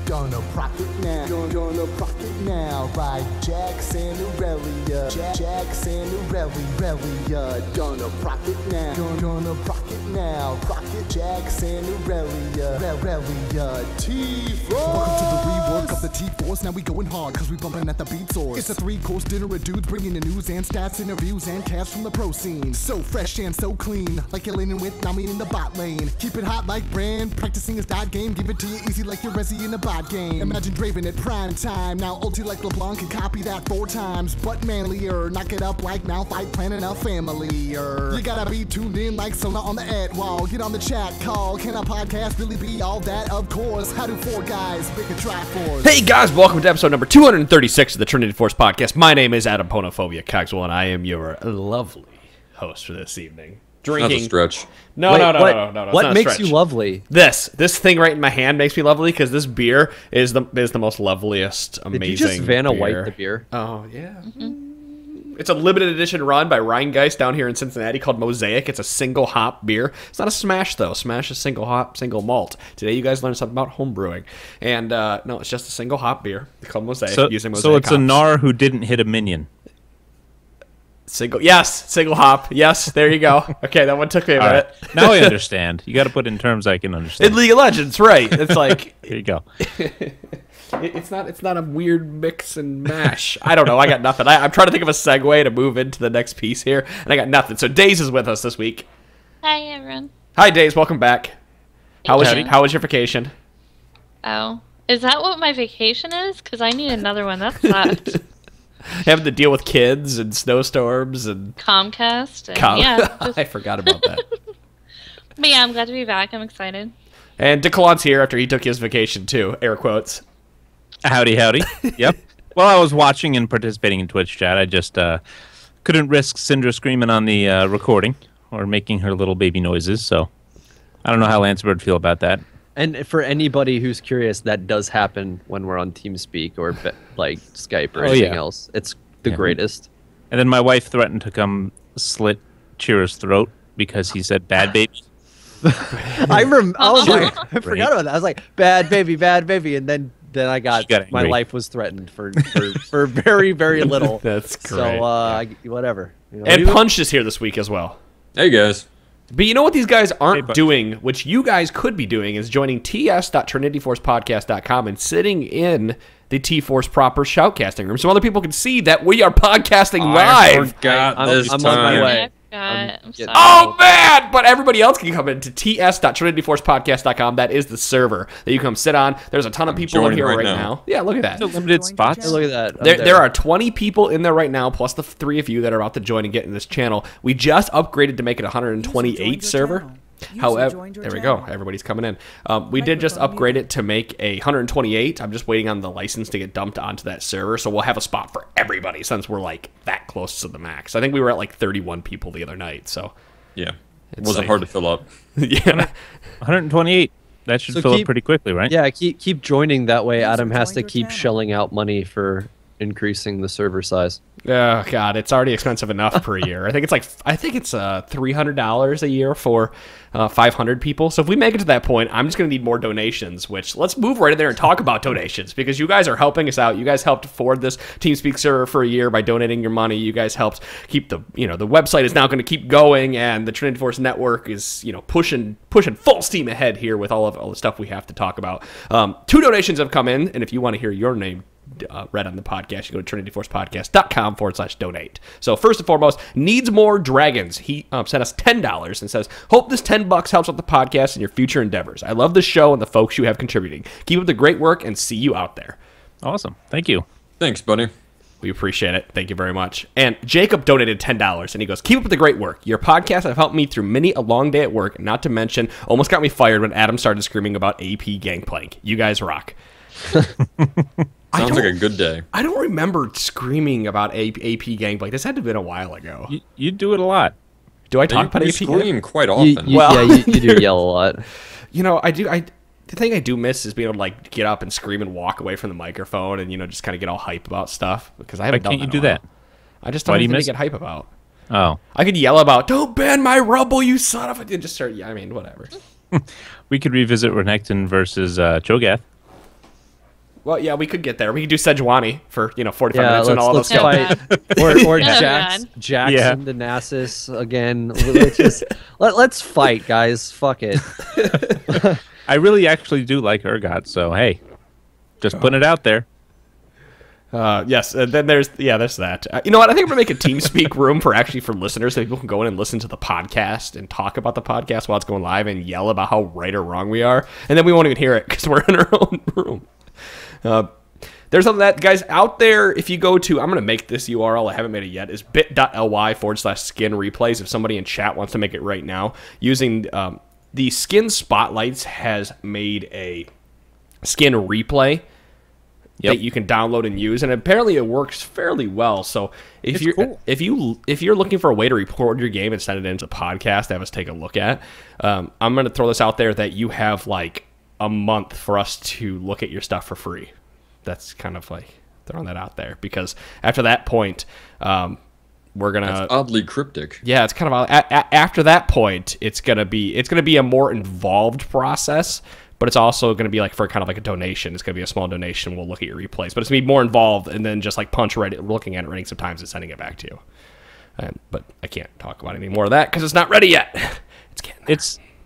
Gonna proc it now. Gonna proc it now. Ride Jackson Aurelia. Jackson Aurelia. Gonna proc it now. Gonna proc it now. Proc it Jackson Aurelia. TForce. Welcome to the rework of the TForce. Now we going hard cause we bumping at the beat source. It's a 3-course dinner of dudes bringing the news and stats, interviews and cash from the pro scene. So fresh and so clean, like you're leaning with Nami in the bot lane. Keep it hot like brand, practicing his dot game. Give it to you easy like you're Resi in a bot game. Imagine Draven at prime time. Now ulti like LeBlanc can copy that 4 times, but manlier. Knock it up like now fight planning a family-er. You gotta be tuned in like Sona on the ad wall. Get on the chat call. Can a podcast really be all that? Of course. How do 4 guys make a Triforce? Hey guys, welcome to episode number 236 of the Trinity Force podcast. My name is Adam Ponophobia Cogswell, and I am your lovely host for this evening. Drinking. That's a stretch. No. What makes you lovely? This thing right in my hand makes me lovely because this beer is the most loveliest, amazing. Did you just Vanna beer. White the beer? Oh yeah. It's a limited edition run by Rheingeist down here in Cincinnati called Mosaic. It's a single hop beer. It's not a smash though. Smash is single hop, single malt. Today you guys learned something about home brewing, and no, it's just a single hop beer called Mosaic using Mosaic. So it's hops. a Gnar who didn't hit a minion. Single hop. Yes, there you go. Okay, that one took me a minute. Right. Now I understand. You got to put it in terms I can understand. In League of Legends, right? It's like There you go. It's not a weird mix and mash. I don't know. I got nothing. I'm trying to think of a segue to move into the next piece here, and I got nothing. So Daze is with us this week. Hi, everyone. Hi, Daze. Welcome back. How was your vacation? Oh, is that what my vacation is? Because I need another one. That sucked. Having to deal with kids and snowstorms and Comcast. And yeah, I forgot about that. But yeah, I'm glad to be back. I'm excited. And DeClawd's here after he took his vacation too. Air quotes. Howdy. Yep. Well, I was watching and participating in Twitch chat. I just couldn't risk Syndra screaming on the recording or making her little baby noises. So I don't know how Lancebird feel about that. And for anybody who's curious, that does happen when we're on TeamSpeak or like Skype or anything else. It's the greatest. And then my wife threatened to come slit Chira's throat because he said bad baby. I forgot about that. I was like, bad baby, and then I got my life was threatened for very, very little. That's great. So whatever. You know, and Punch is here this week as well. Hey guys. But you know what these guys aren't doing, which you guys could be doing, is joining ts.trinityforcepodcast.com and sitting in the TForce proper shoutcasting room so other people can see that we are podcasting live. I forgot this I'm time. on my way. I'm sorry. Oh, man! But everybody else can come into ts.trinityforcepodcast.com. That is the server that you come sit on. There's a ton of people in here right now. Yeah, look at that. Limited spots. Look at that. There are 20 people in there right now, plus the 3 of you that are about to join and get in this channel. We just upgraded to make it a 128 server. However, there we go. Everybody's coming in. We did just upgrade it to make a 128. I'm just waiting on the license to get dumped onto that server, so we'll have a spot for everybody since we're like that close to the max. I think we were at like 31 people the other night, so yeah, it wasn't hard to fill up. Yeah, 128. That should fill up pretty quickly, right? Yeah, keep joining. That way, Adam has to keep shelling out money for increasing the server size. Oh God, it's already expensive enough per year. I think it's $300 a year for 500 people. So if we make it to that point, I'm just gonna need more donations. Which let's move right in there and talk about donations because you guys are helping us out. You guys helped afford this TeamSpeak server for a year by donating your money. You guys helped keep the the website is now going to keep going, and the Trinity Force network is pushing full steam ahead here with all the stuff we have to talk about. 2 donations have come in, and if you want to hear your name read on the podcast, you go to trinityforcepodcast.com/donate. So first and foremost, needs more dragons. He sent us $10 and says, hope this $10 helps out the podcast and your future endeavors. I love the show and the folks you have contributing. Keep up the great work and see you out there. Awesome. Thank you. Thanks, buddy. We appreciate it. Thank you very much. And Jacob donated $10, and he goes, keep up the great work. Your podcasts have helped me through many a long day at work, not to mention almost got me fired when Adam started screaming about AP Gangplank. You guys rock. Sounds like a good day. I don't remember screaming about AP Gangplank. This had to have been a while ago. You do it a lot. Do I talk about AP? Scream quite often. You do yell a lot. I do. The thing I do miss is being able to like get up and scream and walk away from the microphone and just kind of get all hype about stuff because I haven't done that. Why can't you do that? I just don't have anything to get hype about. Oh, I could yell about "Don't ban my Rumble, you son of a!" and just start. I mean, whatever. We could revisit Renekton versus Cho'Gath. Well, yeah, we could get there. We could do Sejuani for 45 Yeah, minutes and all of us let's go. fight. or Jackson the Nasus again. Let's fight, guys. Fuck it. I really actually do like Urgot, so hey, just putting it out there. Yes, and then there's that. You know what? I think I'm gonna make a TeamSpeak room for listeners, so people can go in and listen to the podcast and talk about the podcast while it's going live and yell about how right or wrong we are, and then we won't even hear it because we're in our own room. There's something that, guys, out there, if you go to, I'm going to make this URL, I haven't made it yet, is bit.ly/skin replays. If somebody in chat wants to make it right now, using the Skin Spotlights has made a skin replay that you can download and use, and apparently it works fairly well. So if you're looking for a way to record your game and send it into the podcast to have us take a look at, I'm going to throw this out there that you have like a month for us to look at your stuff for free. That's kind of like throwing that out there, because after that point, we're gonna. That's oddly cryptic. Yeah, it's kind of after that point, it's gonna be a more involved process, but it's also gonna be like for kind of like a donation. It's gonna be a small donation. We'll look at your replays, but it's gonna be more involved, and then just like looking at it, writing some times, and sending it back to you. But I can't talk about any more of that because it's not ready yet.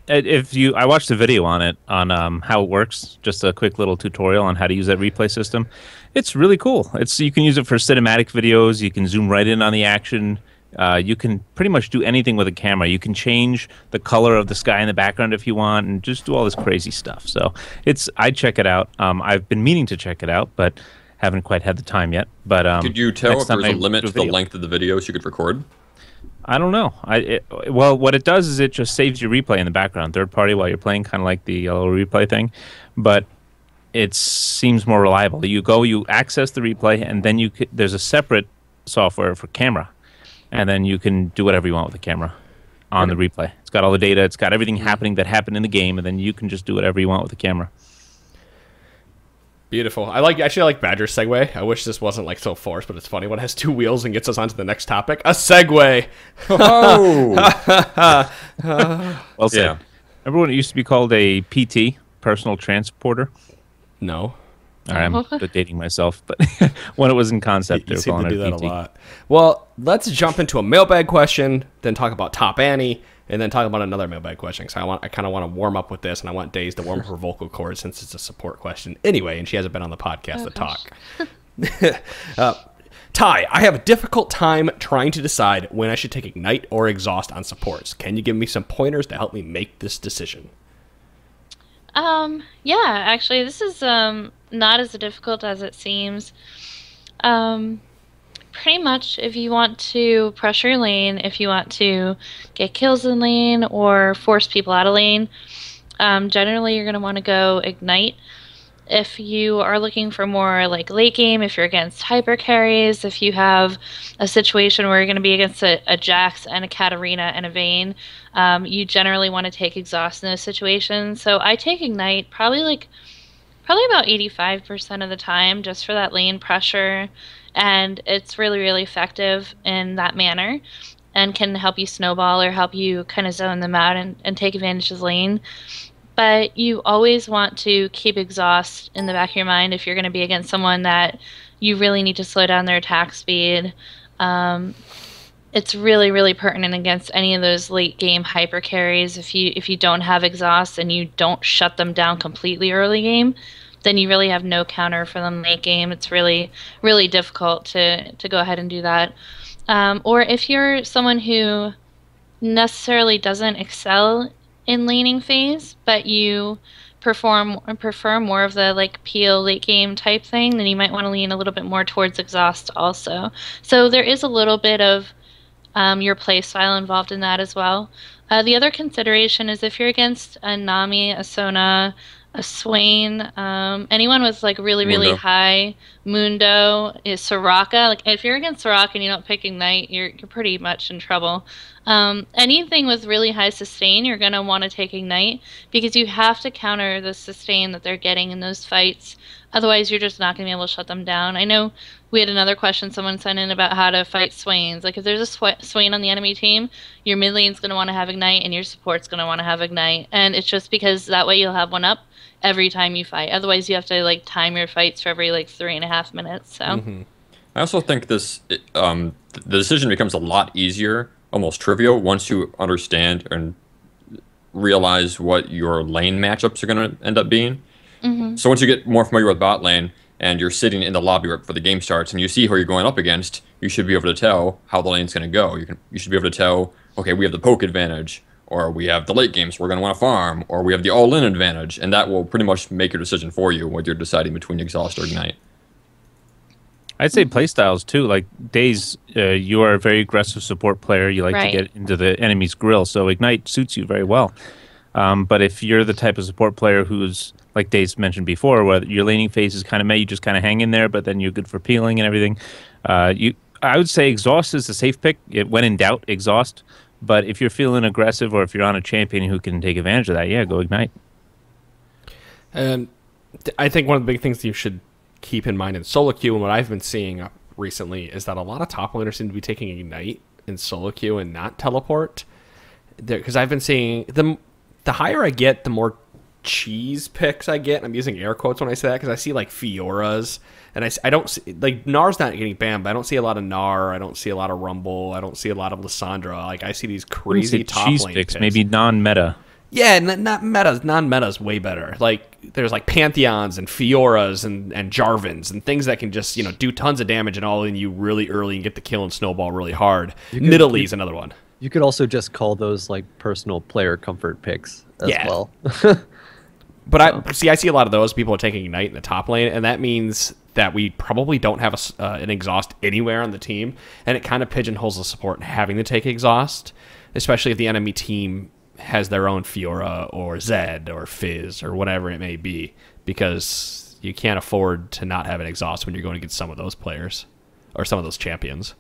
I watched a video on it on how it works, just a quick little tutorial on how to use that replay system. It's really cool. You can use it for cinematic videos. You can zoom right in on the action. You can pretty much do anything with a camera. You can change the color of the sky in the background if you want, and just do all this crazy stuff. So I'd check it out. I've been meaning to check it out, but haven't quite had the time yet. But could you tell if there's a limit to the length of the videos you could record? I don't know. Well, what it does is it just saves your replay in the background, third party, while you're playing, kind of like the yellow replay thing. But it seems more reliable. You access the replay, and then there's a separate software for camera, and then you can do whatever you want with the camera on the replay. It's got all the data. It's got everything happening that happened in the game, and then you can just do whatever you want with the camera. Beautiful. I like Badger's segue. I wish this wasn't like so forced, but it's funny when it has two wheels and gets us onto the next topic. A segue. Oh. Well said. Yeah. Remember when it used to be called a PT, personal transporter? No. All right, I'm dating myself, but when it was in concept, they were calling it a PT. A lot. Well, let's jump into a mailbag question, then talk about Top Annie, and then talk about another mailbag question. So I kind of want to warm up with this, and I want Days to warm up her vocal cords since it's a support question anyway, and she hasn't been on the podcast to talk. Ty, I have a difficult time trying to decide when I should take Ignite or Exhaust on supports. Can you give me some pointers to help me make this decision? Yeah, actually, this is not as difficult as it seems. Pretty much, if you want to pressure your lane, if you want to get kills in lane or force people out of lane, generally you're going to want to go Ignite. If you are looking for more like late game, if you're against hyper carries, if you have a situation where you're going to be against a Jax and a Katarina and a Vayne, you generally want to take Exhaust in those situations. So I take Ignite probably about 85% of the time, just for that lane pressure, and it's really, really effective in that manner and can help you snowball or help you kind of zone them out and take advantage of the lane. But you always want to keep Exhaust in the back of your mind if you're going to be against someone that you really need to slow down their attack speed. It's really, really pertinent against any of those late game hyper carries. If you don't have Exhaust and you don't shut them down completely early game, then you really have no counter for them late game. It's really, really difficult to go ahead and do that. Or if you're someone who necessarily doesn't excel in laning phase, but you prefer more of the like peel late game type thing, then you might want to lean a little bit more towards Exhaust also. So there is a little bit of your play style involved in that as well. The other consideration is if you're against a Nami, a Sona, a Swain, anyone with like really, really high Mundo, is Soraka. Like if you're against Soraka and you don't pick Ignite, you're pretty much in trouble. Anything with really high sustain, you're going to want to take Ignite because you have to counter the sustain that they're getting in those fights. Otherwise, you're just not going to be able to shut them down. I know we had another question someone sent in about how to fight Swains. Like, if there's a Swain on the enemy team, your mid lane's going to want to have Ignite, and your support's going to want to have Ignite. And it's just because that way you'll have one up every time you fight. Otherwise, you have to, like, time your fights for every, like, 3.5 minutes. So. I also think the decision becomes a lot easier, almost trivial, once you understand and realize what your lane matchups are going to end up being. So once you get more familiar with bot lane and you're sitting in the lobby right before the game starts and you see who you're going up against, you should be able to tell how the lane's going to go. You should be able to tell, okay, we have the poke advantage, or we have the late games we're going to want to farm, or we have the all-in advantage, and that will pretty much make your decision for you when you're deciding between exhaust or ignite. I'd say playstyles too. Like Days, you are a very aggressive support player. You like to get into the enemy's grill, so ignite suits you very well. But if you're the type of support player who's, like Days mentioned before, where your laning phase is kind of meh, you just kind of hang in there, but then you're good for peeling and everything. I would say exhaust is a safe pick. When in doubt, exhaust. But if you're feeling aggressive, or if you're on a champion who can take advantage of that, yeah, go ignite. I think one of the big things you should keep in mind in solo queue, and what I've been seeing recently, is that a lot of top laners seem to be taking ignite in solo queue and not teleport. Because I've been seeing the higher I get, the more cheese picks I get. I'm using air quotes when I say that because I see like Fioras, and I don't see, like, Gnar's not getting banned, but I don't see a lot of Gnar, I don't see a lot of Rumble, I don't see a lot of Lissandra. Like, I see these crazy top cheese lane picks, maybe non-meta. Yeah, not metas. Non-meta's way better. Like, there's like Pantheons and Fioras and Jarvans and things that can just, you know, do tons of damage and all in you really early and get the kill and snowball really hard. Nidalee's another one. You could also just call those like personal player comfort picks as well. But I see a lot of those people are taking Ignite in the top lane, and that means that we probably don't have an exhaust anywhere on the team, and it kind of pigeonholes the support in having to take exhaust, especially if the enemy team has their own Fiora or Zed or Fizz or whatever it may be, because you can't afford to not have an exhaust when you're going against some of those players or some of those champions.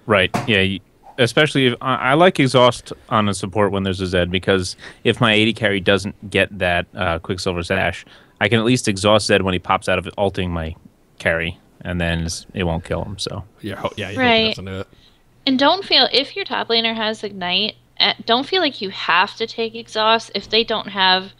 Right, yeah. Especially if I like exhaust on a support when there's a Zed, because if my AD carry doesn't get that Quicksilver Sash, I can at least exhaust Zed when he pops out of it, ulting my carry, and then it won't kill him. So you hope he doesn't do it. And don't feel, if your top laner has Ignite, don't feel like you have to take exhaust if they don't have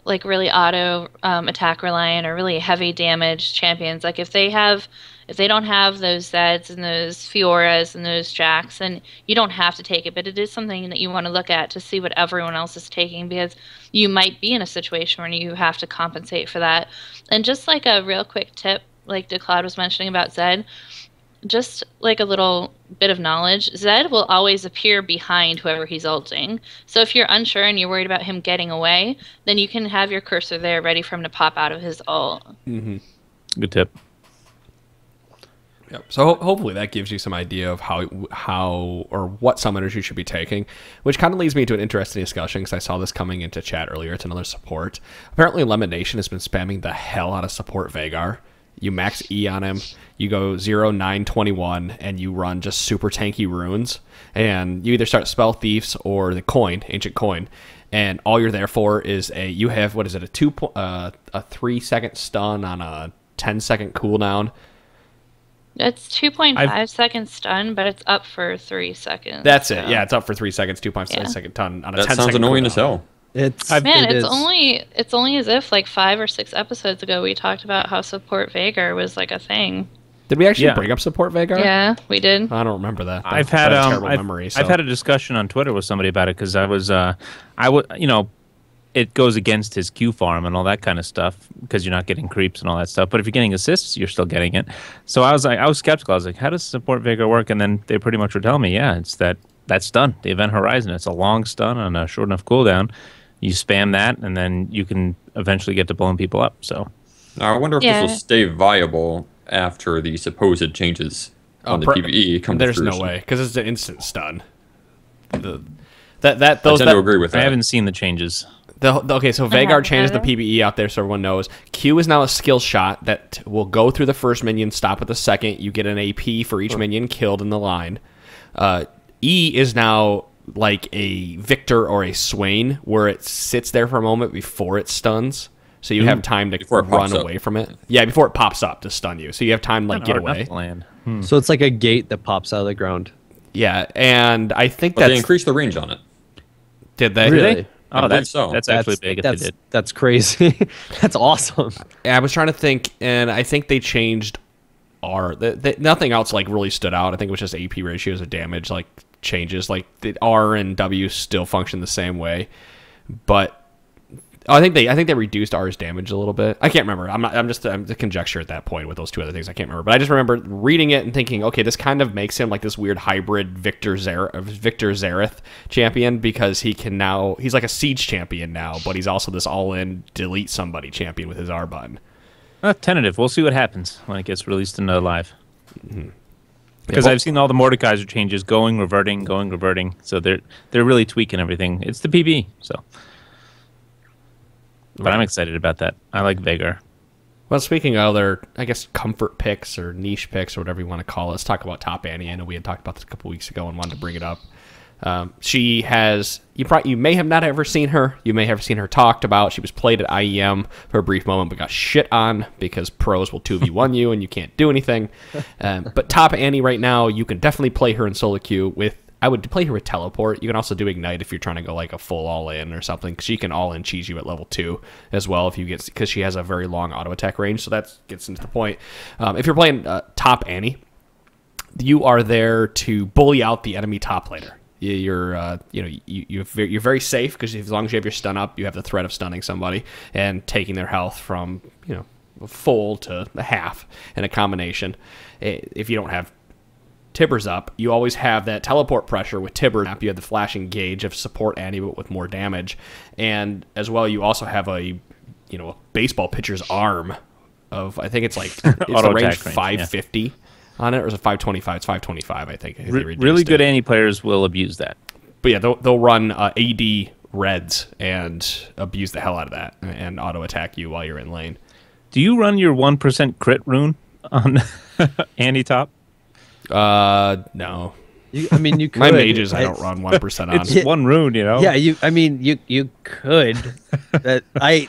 like really auto attack reliant or really heavy damage champions. Like if they don't have those Zeds and those Fioras and those Jacks, then you don't have to take it. But it is something that you want to look at to see what everyone else is taking, because you might be in a situation where you have to compensate for that. And just like a real quick tip, like DeClawd was mentioning about Zed, just like a little bit of knowledge, Zed will always appear behind whoever he's ulting. So if you're unsure and you're worried about him getting away, then you can have your cursor there ready for him to pop out of his ult. Good tip. Yep. So hopefully that gives you some idea of how or what summoners you should be taking, which kind of leads me to an interesting discussion, because I saw this coming into chat earlier. It's another support. Apparently Lemon Nation has been spamming the hell out of support Veigar. You max E on him, you go 0, 9, 21, and you run just super tanky runes, and you either start Spell Thieves or the coin, Ancient Coin, and all you're there for is you have, what is it, a 3-second stun on a 10-second cooldown. It's 2.5 seconds stun, but it's up for 3 seconds. That's it. Yeah, it's up for 3 seconds, 2.5 second stun on a 10-second cooldown. That sounds annoying as hell. It's only as if like 5 or 6 episodes ago we talked about how support Veigar was like a thing. Did we actually bring up support Veigar? Yeah, we did. I don't remember that. I've had a terrible memory. So. I've had a discussion on Twitter with somebody about it, because it goes against his Q farm and all that kind of stuff, because you're not getting creeps and all that stuff. But if you're getting assists, you're still getting it. So I was skeptical. I was like, how does support Veigar work? And then they pretty much were telling me, yeah, it's that stun, the Event Horizon. It's a long stun on a short enough cooldown. You spam that, and then you can eventually get to blowing people up. So now I wonder if this will stay viable after the supposed changes on the PvE come to fruition. There's no way, because it's an instant stun. I tend to agree with that. I haven't seen the changes. Okay, so Veigar changed the PvE out there so everyone knows. Q is now a skill shot that will go through the first minion, stop at the second. You get an AP for each minion killed in the line. E is now like a Victor or a Swain, where it sits there for a moment before it stuns. So you have time to Before it pops run up. away from it. Yeah, before it pops up to stun you. So you have time to like get Hard enough away. to land. So it's like a gate that pops out of the ground. Yeah, and I think But they that's increased the range on it. did they? Really? Oh, believe that's so. that's actually big if they did. That's crazy. That's awesome. I was trying to think, and I think they changed R. Nothing else like really stood out. I think it was just AP ratios of damage like changes. Like the R and W still function the same way, but I think they reduced R's damage a little bit. I can't remember. I'm just conjecture at that point with those two other things. I can't remember, but I just remember reading it and thinking, okay, this kind of makes him like this weird hybrid Victor Zareth champion because he's like a siege champion now, but he's also this all-in delete somebody champion with his R button. Tentative. We'll see what happens when it gets released into live. Mm-hmm. Because I've seen all the Mordekaiser changes going, reverting. So they're really tweaking everything. It's the PB, so. But I'm excited about that. I like Veigar. Well, speaking of other, I guess, comfort picks or niche picks or whatever you want to call it, let's talk about Top Annie. I know we had talked about this a couple weeks ago and wanted to bring it up. She has, you may have not ever seen her. You may have seen her talked about. She was played at IEM for a brief moment, but got shit on because pros will 2v1 you and you can't do anything. But Top Annie right now, you can definitely play her in solo queue with, I would play her with teleport. You can also do ignite if you're trying to go like a full all-in or something. She can all-in cheese you at level 2 as well if you get, because she has a very long auto attack range. So that gets into the point. If you're playing Top Annie, you are there to bully out the enemy top laner. You're very safe because as long as you have your stun up, you have the threat of stunning somebody and taking their health from full to half in a combination. If you don't have Tibbers up, you always have that teleport pressure with Tibber up. You have the flashing gauge of support Annie, but with more damage, and as well, you also have a baseball pitcher's arm of I think it's like it's the range 550 on it, or is it 525? It's 525, I think. Really good Annie players will abuse that. But yeah, they'll run AD reds and abuse the hell out of that and auto attack you while you're in lane. Do you run your 1% crit rune on Annie top? No. You could. My mages I don't run 1% on. It's one rune, Yeah, you could. That I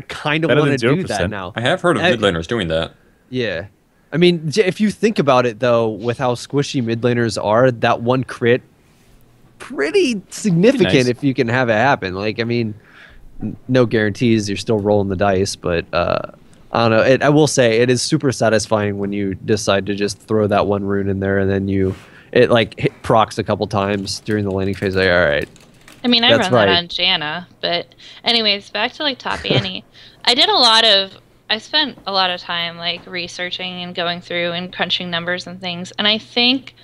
kind of want to do that now. I have heard of mid laners doing that. Yeah. I mean, if you think about it, though, with how squishy mid laners are, that one crit, pretty significant if you can have it happen. Like, I mean, no guarantees. You're still rolling the dice, but I don't know. I will say it is super satisfying when you decide to just throw that one rune in there and then it hit procs a couple times during the laning phase. Like, all right. I mean, I run that on Janna, but anyways, back to like Top Annie. I spent a lot of time like researching and going through and crunching numbers and things, and I think,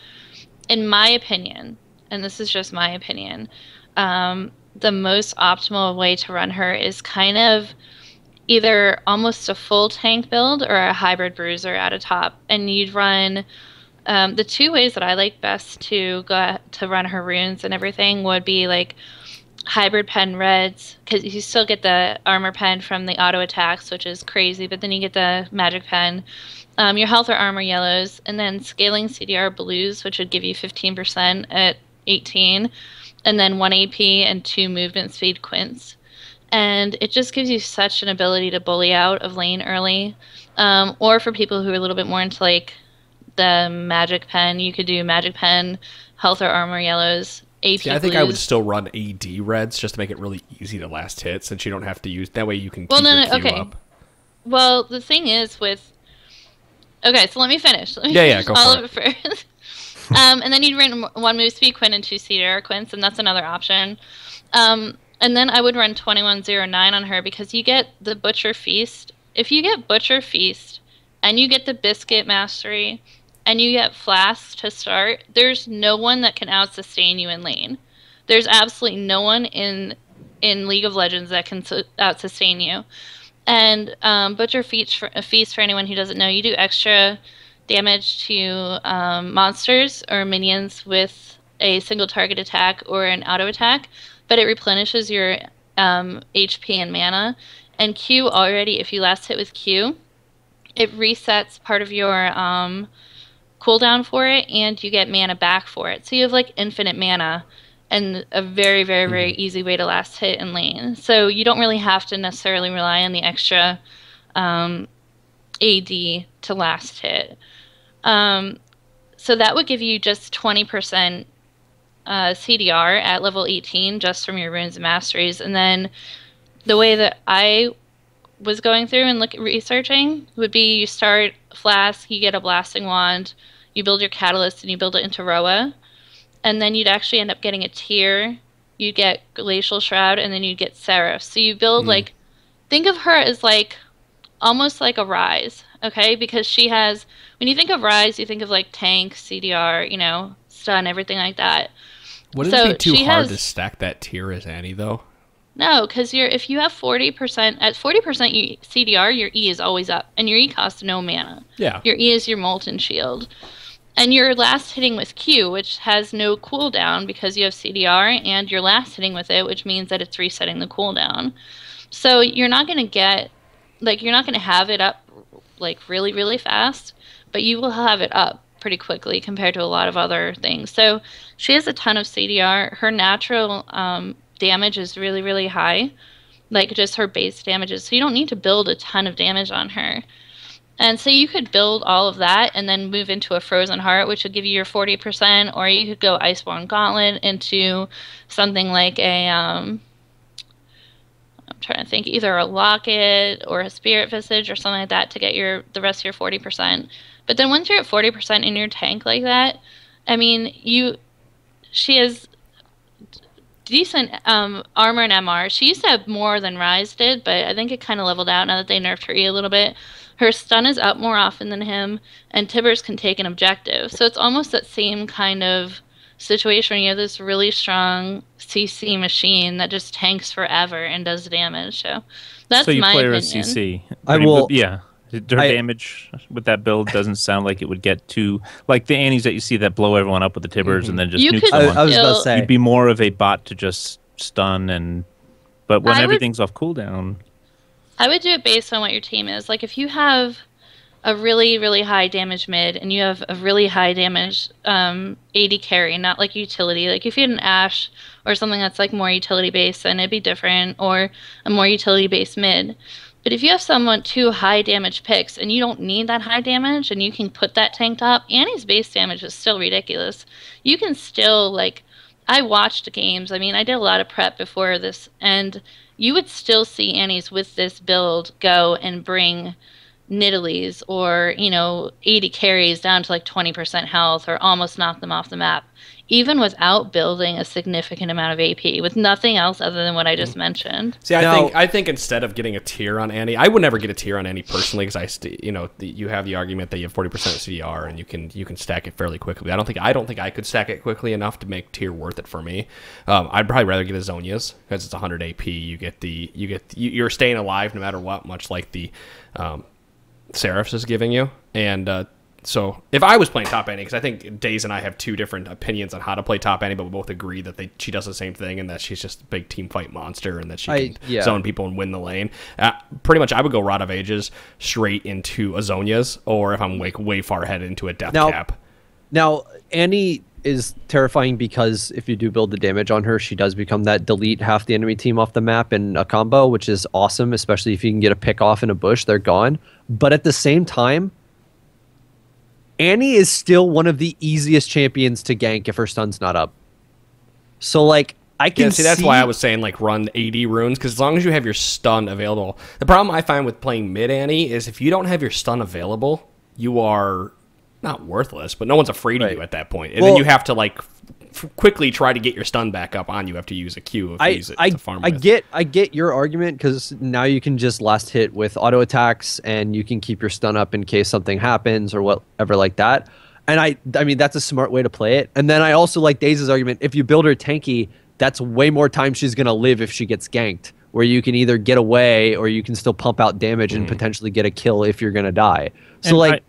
in my opinion, and this is just my opinion, the most optimal way to run her is kind of either almost a full tank build or a hybrid bruiser at a top, and you'd run the two ways that I like best to run her runes and everything would be like hybrid pen reds, because you still get the armor pen from the auto attacks, which is crazy, but then you get the magic pen, your health or armor yellows, and then scaling CDR blues, which would give you 15% at 18, and then 1 AP and 2 movement speed quints. And it just gives you such an ability to bully out of lane early. Or for people who are a little bit more into like the magic pen, you could do magic pen, health or armor yellows, AP See, I think blues. I would still run AD reds just to make it really easy to last hit, since you don't have to use. That way you can keep your Q up. Well, the thing is with. Okay, so let me finish. Go for it first. And then you'd run 1 move speed quint and 2 CDR quints, and that's another option. And then I would run 2109 on her because you get the Butcher Feast. If you get Butcher Feast and you get the Biscuit Mastery and you get Flask to start, there's no one that can out-sustain you in lane. There's absolutely no one in League of Legends that can out-sustain you. And Butcher Feast, for anyone who doesn't know, you do extra damage to monsters or minions with a single target attack or an auto attack, but it replenishes your HP and mana. And Q already, if you last hit with Q, it resets part of your cooldown for it, and you get mana back for it. So you have like infinite mana and a very, very, very easy way to last hit in lane. So you don't really have to necessarily rely on the extra AD to last hit. So that would give you just 20% CDR at level 18 just from your runes and masteries. And then the way that I was going through and researching would be you start Flask, you get a blasting wand, you build your catalyst, and you build it into Roa. And then you'd actually end up getting a tier. You'd get Glacial Shroud, and then you'd get Seraph. So you build like, think of her as like almost like a Rise, okay? Because she has, when you think of Rise, you think of like tank, CDR, you know, stun, everything like that. Wouldn't it be too hard to stack that tier as Annie though? No, because if you have 40%, at 40% CDR, your E is always up, and your E costs no mana. Yeah. Your E is your Molten Shield. And you're last hitting with Q, which has no cooldown because you have CDR, and you're last hitting with it, which means that it's resetting the cooldown. So you're not going to get, like, you're not going to have it up, like, really, really fast, but you will have it up pretty quickly compared to a lot of other things. So she has a ton of CDR. Her natural damage is really, really high, like just her base damages. So you don't need to build a ton of damage on her. And so you could build all of that and then move into a Frozen Heart, which would give you your 40%, or you could go Iceborne Gauntlet into something like a, I'm trying to think, either a Locket or a Spirit Visage or something like that to get the rest of your 40%. But then once you're at 40% in your tank like that, I mean, she has decent armor and MR. She used to have more than Rise did, but I think it kind of leveled out now that they nerfed her E a little bit. Her stun is up more often than him, and Tibbers can take an objective. So it's almost that same kind of situation where you have this really strong CC machine that just tanks forever and does damage. So that's so you my play her opinion. as CC. I will. Yeah. Her damage with that build doesn't sound like it would get too like the Annies that you see that blow everyone up with the Tibbers and then just nuke someone. I was about to say you'd be more of a bot to just stun but when everything's off cooldown. I would do it based on what your team is. Like if you have a really, really high damage mid and you have a really high damage AD carry, not like utility. Like if you had an Ashe or something that's like more utility based, then it'd be different, or a more utility based mid. But if you have someone 2 high damage picks and you don't need that high damage and you can put that tank top, Annie's base damage is still ridiculous. You can still, like, I watched games. I mean, I did a lot of prep before this, and you would still see Annie's with this build go and bring Nidalees or, you know, 80 carries down to like 20% health or almost knock them off the map, even without building a significant amount of AP, with nothing else other than what I just mentioned. See, I think instead of getting a tier on Annie, I would never get a tier on Annie personally because you have the argument that you have 40% CDR and you can stack it fairly quickly. I don't think I could stack it quickly enough to make tier worth it for me. I'd probably rather get a Zhonya's because it's 100 AP. You're staying alive no matter what, much like the Seraphs is giving you. And so if I was playing top Annie, because I think Daze and I have 2 different opinions on how to play top Annie, but we both agree that she does the same thing and that she's just a big team fight monster and that she can zone people and win the lane. Pretty much I would go Rod of Ages straight into a Zhonya's, or if I'm like way far ahead into a Death Cap. Now, Annie is terrifying because if you do build the damage on her, she does become that delete half the enemy team off the map in a combo, which is awesome, especially if you can get a pick off in a bush, they're gone. But at the same time, Annie is still one of the easiest champions to gank if her stun's not up. So, like, I can see... that's why I was saying, like, run 80 runes, because as long as you have your stun available... The problem I find with playing mid Annie is if you don't have your stun available, you are not worthless, but no one's afraid of you at that point. And then you have to, like, quickly try to get your stun back up on you after you use a Q if you use it to farm with. I get your argument, because now you can just last hit with auto attacks and you can keep your stun up in case something happens or whatever like that. And I mean, that's a smart way to play it. And then I also like Daze's argument. If you build her tanky, that's way more time she's going to live if she gets ganked, where you can either get away or you can still pump out damage and potentially get a kill if you're going to die. So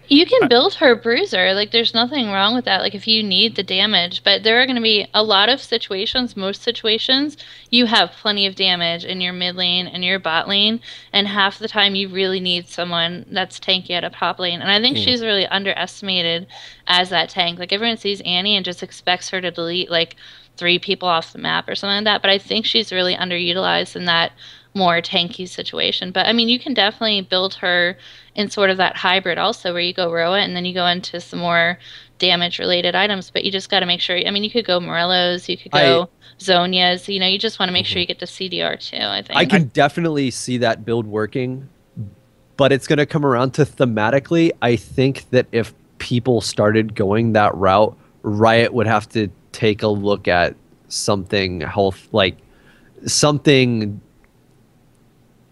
you can build her bruiser. Like, there's nothing wrong with that. Like, if you need the damage. But there are going to be a lot of situations, most situations, you have plenty of damage in your mid lane and your bot lane. And half the time you really need someone that's tanky at a top lane. And I think she's really underestimated as that tank. Like, everyone sees Annie and just expects her to delete, like, 3 people off the map or something like that. But I think she's really underutilized in that more tanky situation. But I mean, you can definitely build her in sort of that hybrid also, where you go Roa and then you go into some more damage related items. But you just got to make sure. I mean, you could go Morellos, you could go Zonias. You know, you just want to make sure you get to CDR too. I think I can definitely see that build working, but it's going to come around to thematically. I think that if people started going that route, Riot would have to take a look at something something.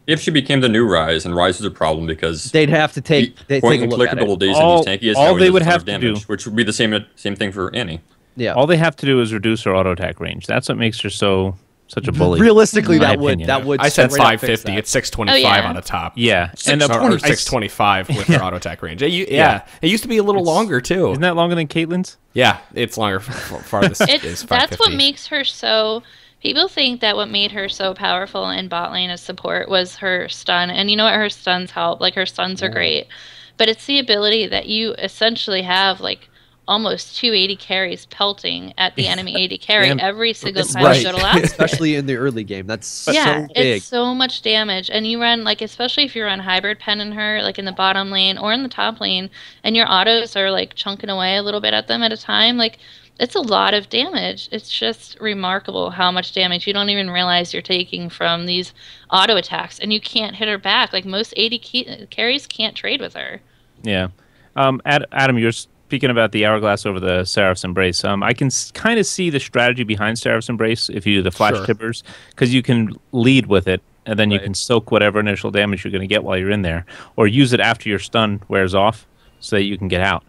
If she became the new Ryze, and Ryze is a problem because they'd have to take point a and look click at abilities and All- use tanky is all how they he would does a ton have of to damage, do- which would be the same thing for Annie. Yeah. All they have to do is reduce her auto attack range. That's what makes her such a bully. Realistically, in my that would opinion. that would. I said straight up fix 550. that. It's 625 Oh, yeah. on the top. Yeah, and Or 625 with her auto attack range. It used to be a little longer too. isn't that longer than Caitlyn's? Yeah, it's longer. Farthest is 550. That's what makes her so. People think that what made her so powerful in bot lane as support was her stun, and you know what? Her stuns help. Like, her stuns are great, but it's the ability that you essentially have like almost 280 carries pelting at the enemy 80 carry every single time you go to last. Especially in the early game. That's so big. It's so much damage, and you run like, especially if you run hybrid pen in her, like in the bottom lane or in the top lane, and your autos are like chunking away a little bit at them at a time, like. It's a lot of damage. It's just remarkable how much damage you don't even realize you're taking from these auto attacks, and you can't hit her back. Like, most 80 carries can't trade with her. Yeah. Adam, you're speaking about the Hourglass over the Seraph's Embrace. I can kind of see the strategy behind Seraph's Embrace if you do the flash tippers, because you can lead with it, and then you can soak whatever initial damage you're going to get while you're in there, or use it after your stun wears off so that you can get out.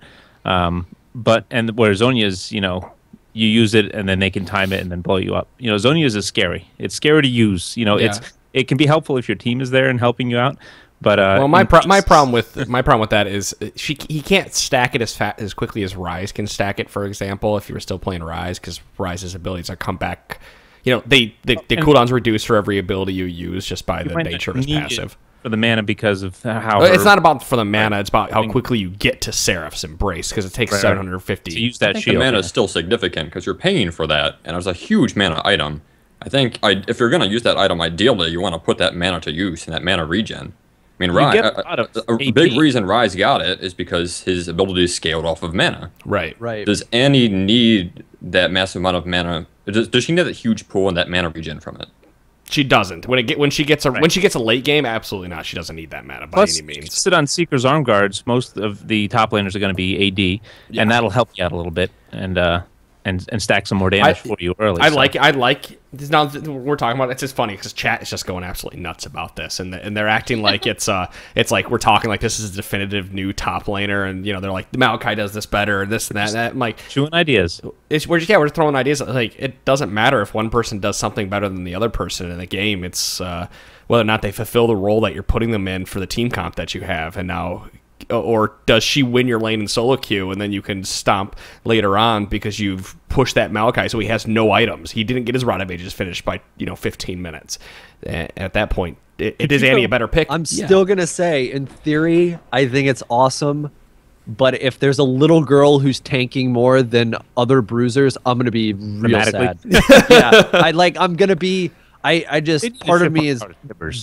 And where Zonia's, you use it and then they can time it and then blow you up. Zonia's is scary. It's scary to use. It can be helpful if your team is there and helping you out. But my problem with that is he can't stack it as quickly as Ryze can stack it. For example, if you were still playing Ryze, because Ryze's abilities are come back. The cooldown's reduced for every ability you use just by the nature of his passive. For the mana, because of how it's not about for the mana. It's about how quickly you get to Seraph's Embrace, because it takes 750 to use that I think shield. the mana is still significant because you're paying for that, and it's a huge mana item. I think if you're going to use that item, ideally you want to put that mana to use in that mana regen. I mean, a big reason Ryze got it is because his ability is scaled off of mana. Right. Does Annie need that massive amount of mana? Does she need that huge pool and that mana regen from it? She doesn't. When she gets a late game, absolutely not. She doesn't need that mana by any means. Sit on Seeker's Arm Guards. Most of the top laners are going to be AD, and that'll help you out a little bit and stack some more damage for you early. I like. Now we're talking about. It's just funny because chat is just going absolutely nuts about this, and they're acting like it's like we're talking like this is a definitive new top laner, and they're like Maokai does this better, and this and that. And that. I'm like chewing ideas. We're throwing ideas. Like, it doesn't matter if one person does something better than the other person in the game. It's whether or not they fulfill the role that you're putting them in for the team comp that you have, and now. Or does she win your lane in solo queue, and then you can stomp later on because you've pushed that Maokai so he has no items. He didn't get his Rod of Ages finished by 15 minutes. At that point, is Annie a better pick? I'm still gonna say, in theory, I think it's awesome. But if there's a little girl who's tanking more than other bruisers, I'm gonna be real sad. I'm gonna be. I just part of me is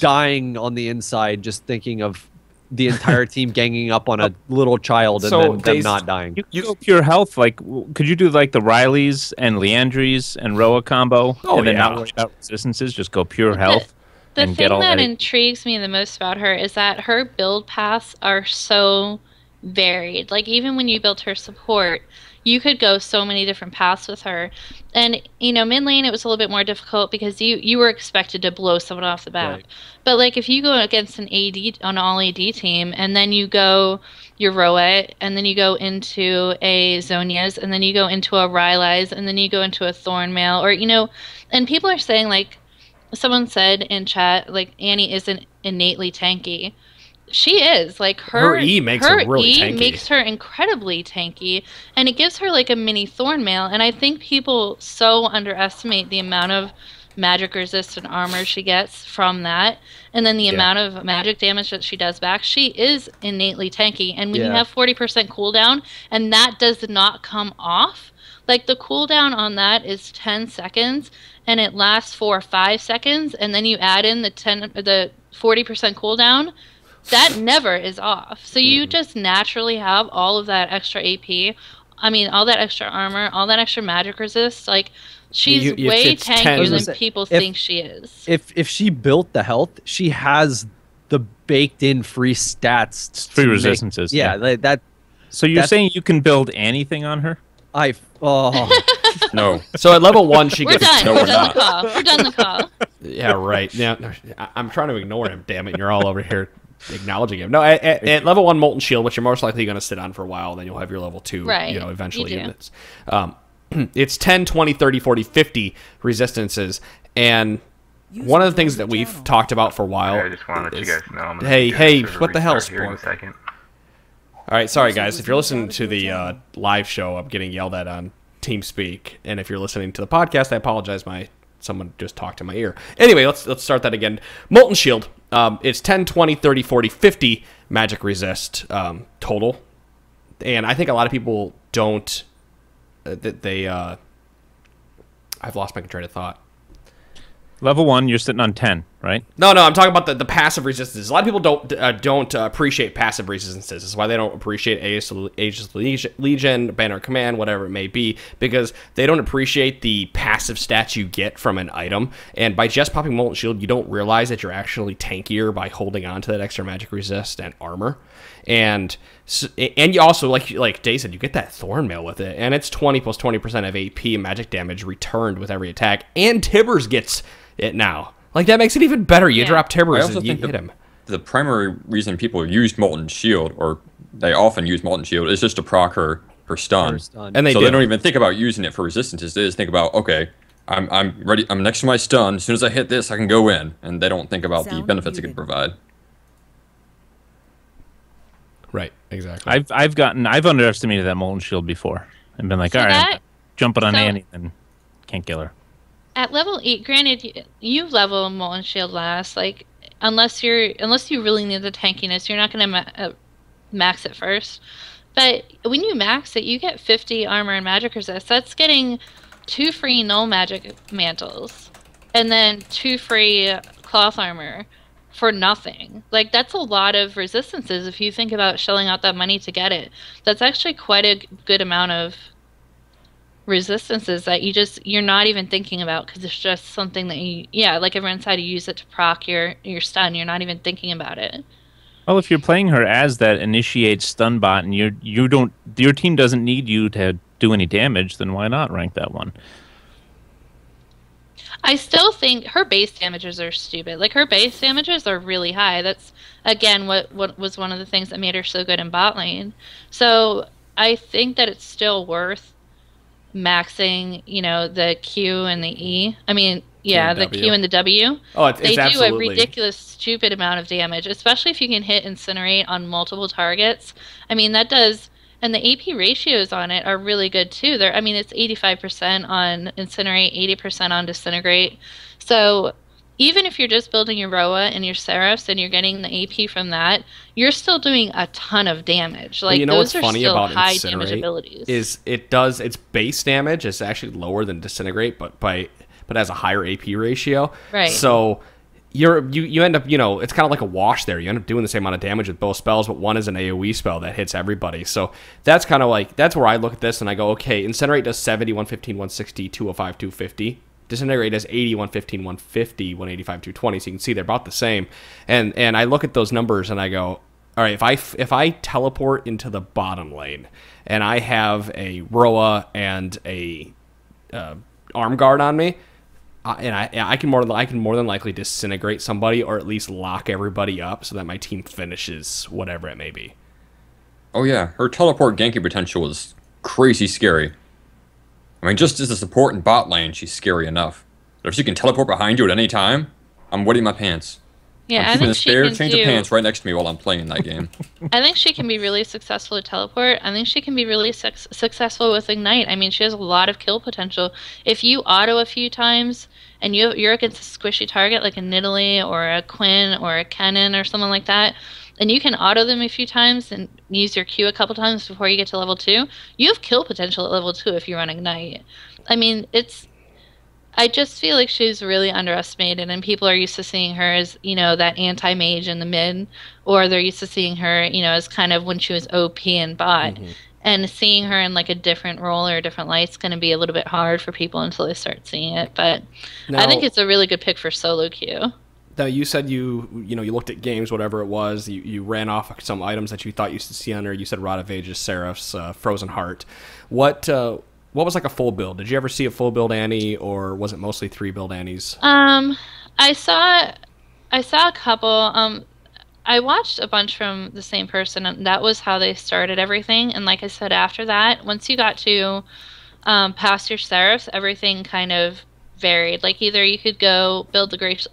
dying on the inside just thinking of the entire team ganging up on a little child and then them not dying. You go pure health. Like, could you do like the Rileys and Leandries and Roa combo, and then not worry about resistances? Just go pure health. The thing that intrigues me the most about her is that her build paths are so varied. Like, even when you built her support, you could go so many different paths with her. And, mid lane, it was a little bit more difficult because you were expected to blow someone off the bat. Right. But, like, if you go against an all AD team, and then you go your Roa, and then you go into a Zonia's, and then you go into a Rylai's, and then you go into a Thornmail, or, and people are saying, like, someone said in chat, like, Annie isn't innately tanky. She is. Like, her E makes her really tanky. Makes her incredibly tanky, and it gives her like a mini Thornmail. And I think people so underestimate the amount of magic resistant armor she gets from that, and then the amount of magic damage that she does back. She is innately tanky, and when you have 40% cooldown and that does not come off, Like the cooldown on that is 10 seconds, and it lasts for 5 seconds, and then you add in the 40% cooldown. That never is off. So you just naturally have all of that extra AP. I mean, all that extra armor, all that extra magic resist. Like, she's way tankier than people think she is. If she built the health, she has the baked-in free stats. Free resistances. Yeah, that. So you're saying you can build anything on her? No. So at level 1, she We're gets... done. No, We're we're done not. the call. We're done the call. Yeah, right. Yeah, no, I'm trying to ignore him, damn it. And you're all over here acknowledging him. No, at level 1 Molten Shield, which you're most likely going to sit on for a while, then you'll have your level 2, Right, eventually. you do. It's 10, 20, 30, 40, 50 resistances. And one of the things that we've talked about for a while... I just want to let you guys know. I'm gonna Hey, do hey, a server what the hell, restart here in a Sport? second. All right, sorry, guys. If you're listening to the live show, I'm getting yelled at on TeamSpeak. And if you're listening to the podcast, I apologize. Someone just talked in my ear. Anyway, let's start that again. Molten Shield. It's 10, 20, 30, 40, 50 magic resist total. And I think a lot of people don't... I've lost my train of thought. Level 1, you're sitting on 10, right? No, I'm talking about the passive resistances. A lot of people don't appreciate passive resistances. That's why they don't appreciate Aegis Legion, Banner Command, whatever it may be, because they don't appreciate the passive stats you get from an item. And by just popping Molten Shield, you don't realize that you're actually tankier by holding on to that extra magic resist and armor. And you also, like Day said, you get that Thorn Mail with it, and it's 20 plus 20% of AP magic damage returned with every attack. And Tibbers gets it now. Like, that makes it even better. You drop Tibbers and you hit him. The primary reason people use Molten Shield, or they often use Molten Shield, is just to proc her stun. And they don't even think about using it for resistances. They just think about, okay, I'm ready. I'm next to my stun. As soon as I hit this, I can go in. And they don't think about the benefits it can provide. Right, exactly. I've underestimated that Molten Shield before and been like, all right, jumping on Annie and can't kill her. At level 8, granted, you level Molten Shield last. Like, unless you really need the tankiness, you're not going to max it first. But when you max it, you get 50 armor and magic resist. That's getting 2 free null magic mantles, and then 2 free cloth armor for nothing. Like, that's a lot of resistances if you think about shelling out that money to get it. That's actually quite a good amount of resistances that you're not even thinking about, because it's just something that like everyone's had to use it to proc your stun. You're not even thinking about it. Well, if you're playing her as that initiate stun bot and your team doesn't need you to do any damage, then why not rank that one? I still think her base damages are stupid. Like, her base damages are really high. That's, again, what was one of the things that made her so good in bot lane. So I think that it's still worth maxing, the Q and the E. I mean, the Q and the W. Oh, it's they do absolutely a ridiculous, stupid amount of damage, especially if you can hit Incinerate on multiple targets. I mean, that does, and the AP ratios on it are really good too. It's 85% on Incinerate, 80% on Disintegrate. So even if you're just building your Roa and your Seraphs and you're getting the AP from that, you're still doing a ton of damage. Like, what's those are funny still about high Incinerate damage abilities. is its base damage is actually lower than Disintegrate, but has a higher AP ratio. Right. So you end up, it's kind of like a wash there. You end up doing the same amount of damage with both spells, but one is an AoE spell that hits everybody. So that's kind of like, that's where I look at this and I go, okay, Incinerate does 70, 115, 160, 205, 250. Disintegrate does 80, 115, 150, 185, 220. So you can see they're about the same. And I look at those numbers and I go, all right, if I teleport into the bottom lane and I have a Roa and a arm guard on me, I can more than likely disintegrate somebody, or at least lock everybody up so that my team finishes whatever it may be. Oh yeah, her teleport ganking potential is crazy scary. I mean, just as a support in bot lane, she's scary enough. But if she can teleport behind you at any time, I'm wetting my pants. Yeah, I'm keeping a spare change of pants right next to me while I'm playing that game. I think she can be really successful at teleport. I think she can be really successful with Ignite. I mean, she has a lot of kill potential. If you auto a few times and you're against a squishy target like a Nidalee or a Quinn or a Kennen or someone like that, and you can auto them a few times and use your Q a couple times before you get to level 2, you have kill potential at level 2 if you run Ignite. I mean, I just feel like she's really underestimated, and people are used to seeing her as, you know, that anti-mage in the mid, or they're used to seeing her, you know, as kind of when she was OP and bot. And seeing her in like a different role or a different light's going to be a little bit hard for people until they start seeing it. But I think it's a really good pick for solo queue. Now, you said you looked at games, whatever it was. You ran off some items that you thought you should see on her. You said Rod of Ages, Seraph's, Frozen Heart. What was like a full build? Did you ever see a full build Annie, or was it mostly 3 build Annies? I saw a couple. I watched a bunch from the same person, and that was how they started everything. And like I said, after that, once you got to past your Seraphs, everything kind of varied. Like either you could go build the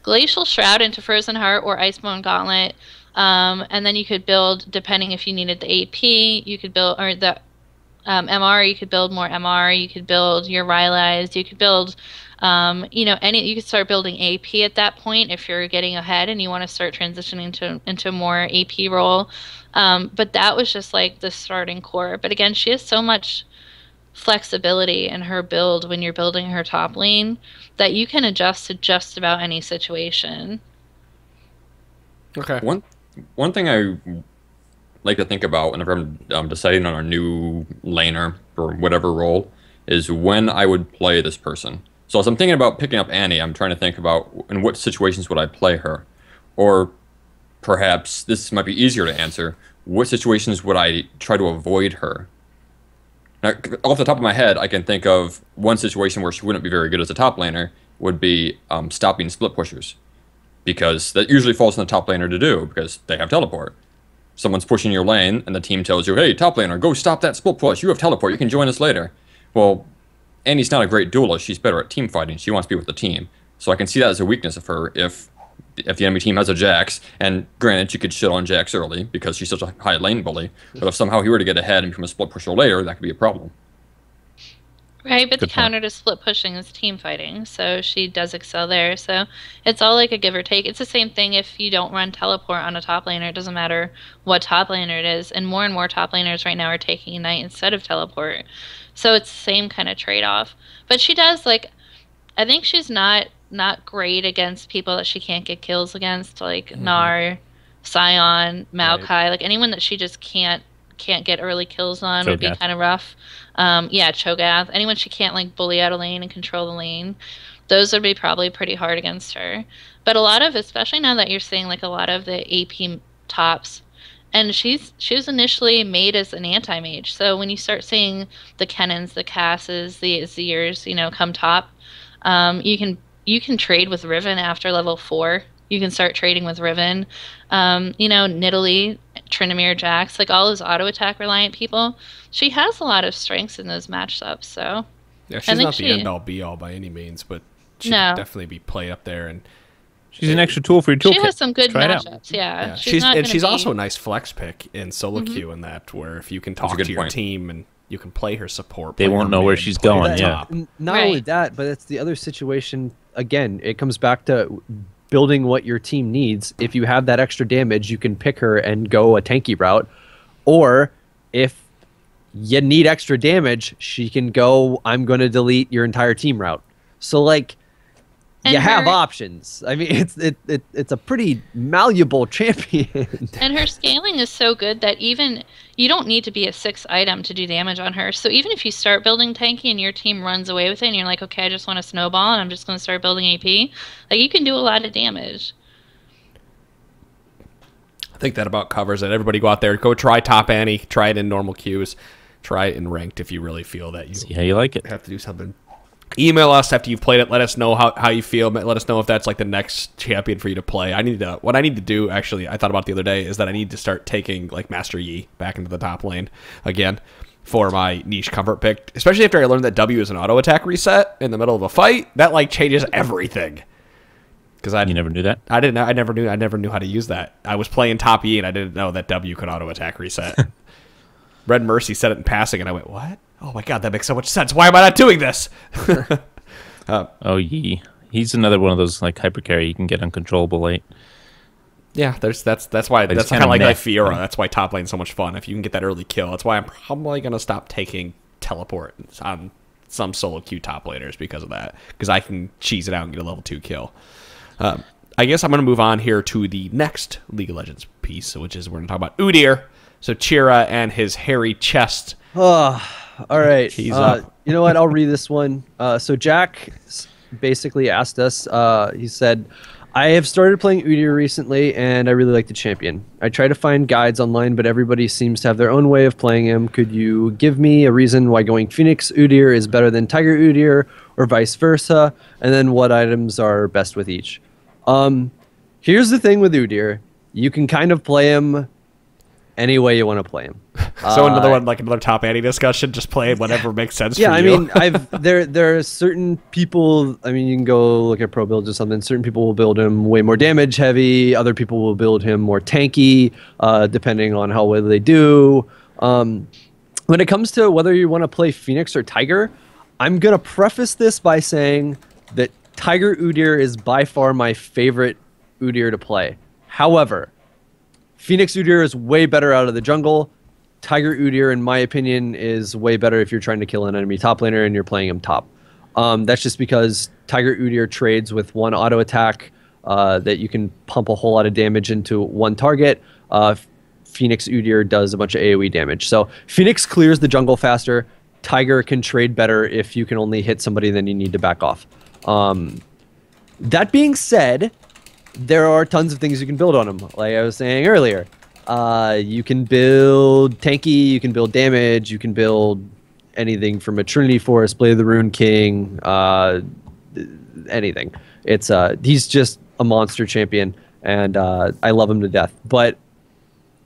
Glacial Shroud into Frozen Heart or Icebone Gauntlet, and then you could build, depending if you needed the AP, you could build, or the MR, you could build more MR, you could build your Rylai's, you could build you know, you could start building AP at that point if you're getting ahead and you want to start transitioning into more AP role. But that was just like the starting core. But again, she has so much flexibility in her build when you're building her top lane that you can adjust to just about any situation. Okay. One thing I like to think about whenever I'm deciding on a new laner for whatever role is when I would play this person. So as I'm thinking about picking up Annie, I'm trying to think about in what situations would I play her? Or perhaps this might be easier to answer. What situations would I try to avoid her? Now, off the top of my head, I can think of one situation where she wouldn't be very good as a top laner would be stopping split pushers. Because that usually falls on the top laner to do because they have teleport. Someone's pushing your lane and the team tells you, hey, top laner, go stop that split push. You have teleport. You can join us later. Well, Annie's not a great duelist. She's better at team fighting. She wants to be with the team. So I can see that as a weakness of her if the enemy team has a Jax. And granted, she could shit on Jax early because she's such a high lane bully. But if somehow he were to get ahead and become a split pusher later, that could be a problem. Right, but the counter to split pushing is team fighting, so she does excel there. So it's all like a give or take. It's the same thing if you don't run teleport on a top laner. It doesn't matter what top laner it is. And more top laners right now are taking Ignite instead of teleport. So it's the same kind of trade-off. But she does, like, I think she's not great against people that she can't get kills against, like Gnar, Sion, Maokai. Right. Like anyone that she just can't get early kills on would be kind of rough. Yeah, Cho'Gath. Anyone she can't like bully out a lane and control the lane, those would be probably pretty hard against her. But a lot of, especially now that you're seeing like a lot of the AP tops, and she was initially made as an anti-mage. So when you start seeing the Kennons, the Casses, the Azirs, you know, come top, you can trade with Riven after level 4. You can start trading with Riven. You know, Nidalee, Trinity, Jax, like all those auto attack reliant people. She has a lot of strengths in those matchups. So yeah, she's not the end all be all by any means, but she can definitely be played up there. And she's an extra tool for your toolkit. She has some good matchups. Yeah, she's also a nice flex pick in solo queue in that, where if you can talk to your team and you can play her support, they won't know where she's going. Yeah, not only that, but it's the other situation. Again, it comes back to building what your team needs. If you have that extra damage, you can pick her and go a tanky route. Or if you need extra damage, she can go, I'm going to delete your entire team route. So, like, you have options. I mean, it's a pretty malleable champion. And her scaling is so good that even you don't need to be a 6 item to do damage on her. So even if you start building tanky and your team runs away with it and you're like, okay, I just want to snowball and I'm just going to start building AP, like you can do a lot of damage. I think that about covers it. Everybody go out there, go try top Annie, try it in normal queues, try it in ranked if you really feel that you see how you like it. Have to do something. Email us after you've played it. Let us know how you feel. Let us know if that's like the next champion for you to play. What I need to do, actually, I thought about the other day, is that I need to start taking like Master Yi back into the top lane again for my niche comfort pick. Especially after I learned that W is an auto attack reset in the middle of a fight. That like changes everything. Because you never knew that? I didn't. I never knew how to use that. I was playing top E and I didn't know that W could auto attack reset. Red Mercy said it in passing and I went, what? Oh my god, that makes so much sense. Why am I not doing this? Oh, Yi. He's another one of those like hyper carry you can get uncontrollable late. Yeah, that's why that's kind kinda of like meh. Fiora. That's why top lane's so much fun. If you can get that early kill, that's why I'm probably gonna stop taking teleport on some solo queue top laners because of that. Because I can cheese it out and get a level 2 kill. I guess I'm gonna move on here to the next League of Legends piece, which is we're gonna talk about Udyr. So Chira and his hairy chest. Oh, all right. He's up. You know what? I'll read this one. So Jack basically asked us. He said, I have started playing Udyr recently, and I really like the champion. I try to find guides online, but everybody seems to have their own way of playing him. Could you give me a reason why going Phoenix Udyr is better than Tiger Udyr, or vice versa? And then what items are best with each? Here's the thing with Udyr. You can kind of play him any way you want to play him. So another one, like another top Annie discussion, just play whatever makes sense for you. Yeah, I mean, there are certain people, I mean, you can go look at pro builds or something. Certain people will build him way more damage heavy. Other people will build him more tanky, depending on how well they do. When it comes to whether you want to play Phoenix or Tiger, I'm going to preface this by saying that Tiger Udyr is by far my favorite Udyr to play. However, Phoenix Udyr is way better out of the jungle. Tiger Udyr, in my opinion, is way better if you're trying to kill an enemy top laner and you're playing him top. That's just because Tiger Udyr trades with one auto attack that you can pump a whole lot of damage into one target. Phoenix Udyr does a bunch of AoE damage. So Phoenix clears the jungle faster. Tiger can trade better if you can only hit somebody, then you need to back off. That being said, there are tons of things you can build on him. Like I was saying earlier, you can build tanky, you can build damage, you can build anything from a Trinity Force, Blade of the Rune King, anything. It's he's just a monster champion, and I love him to death. But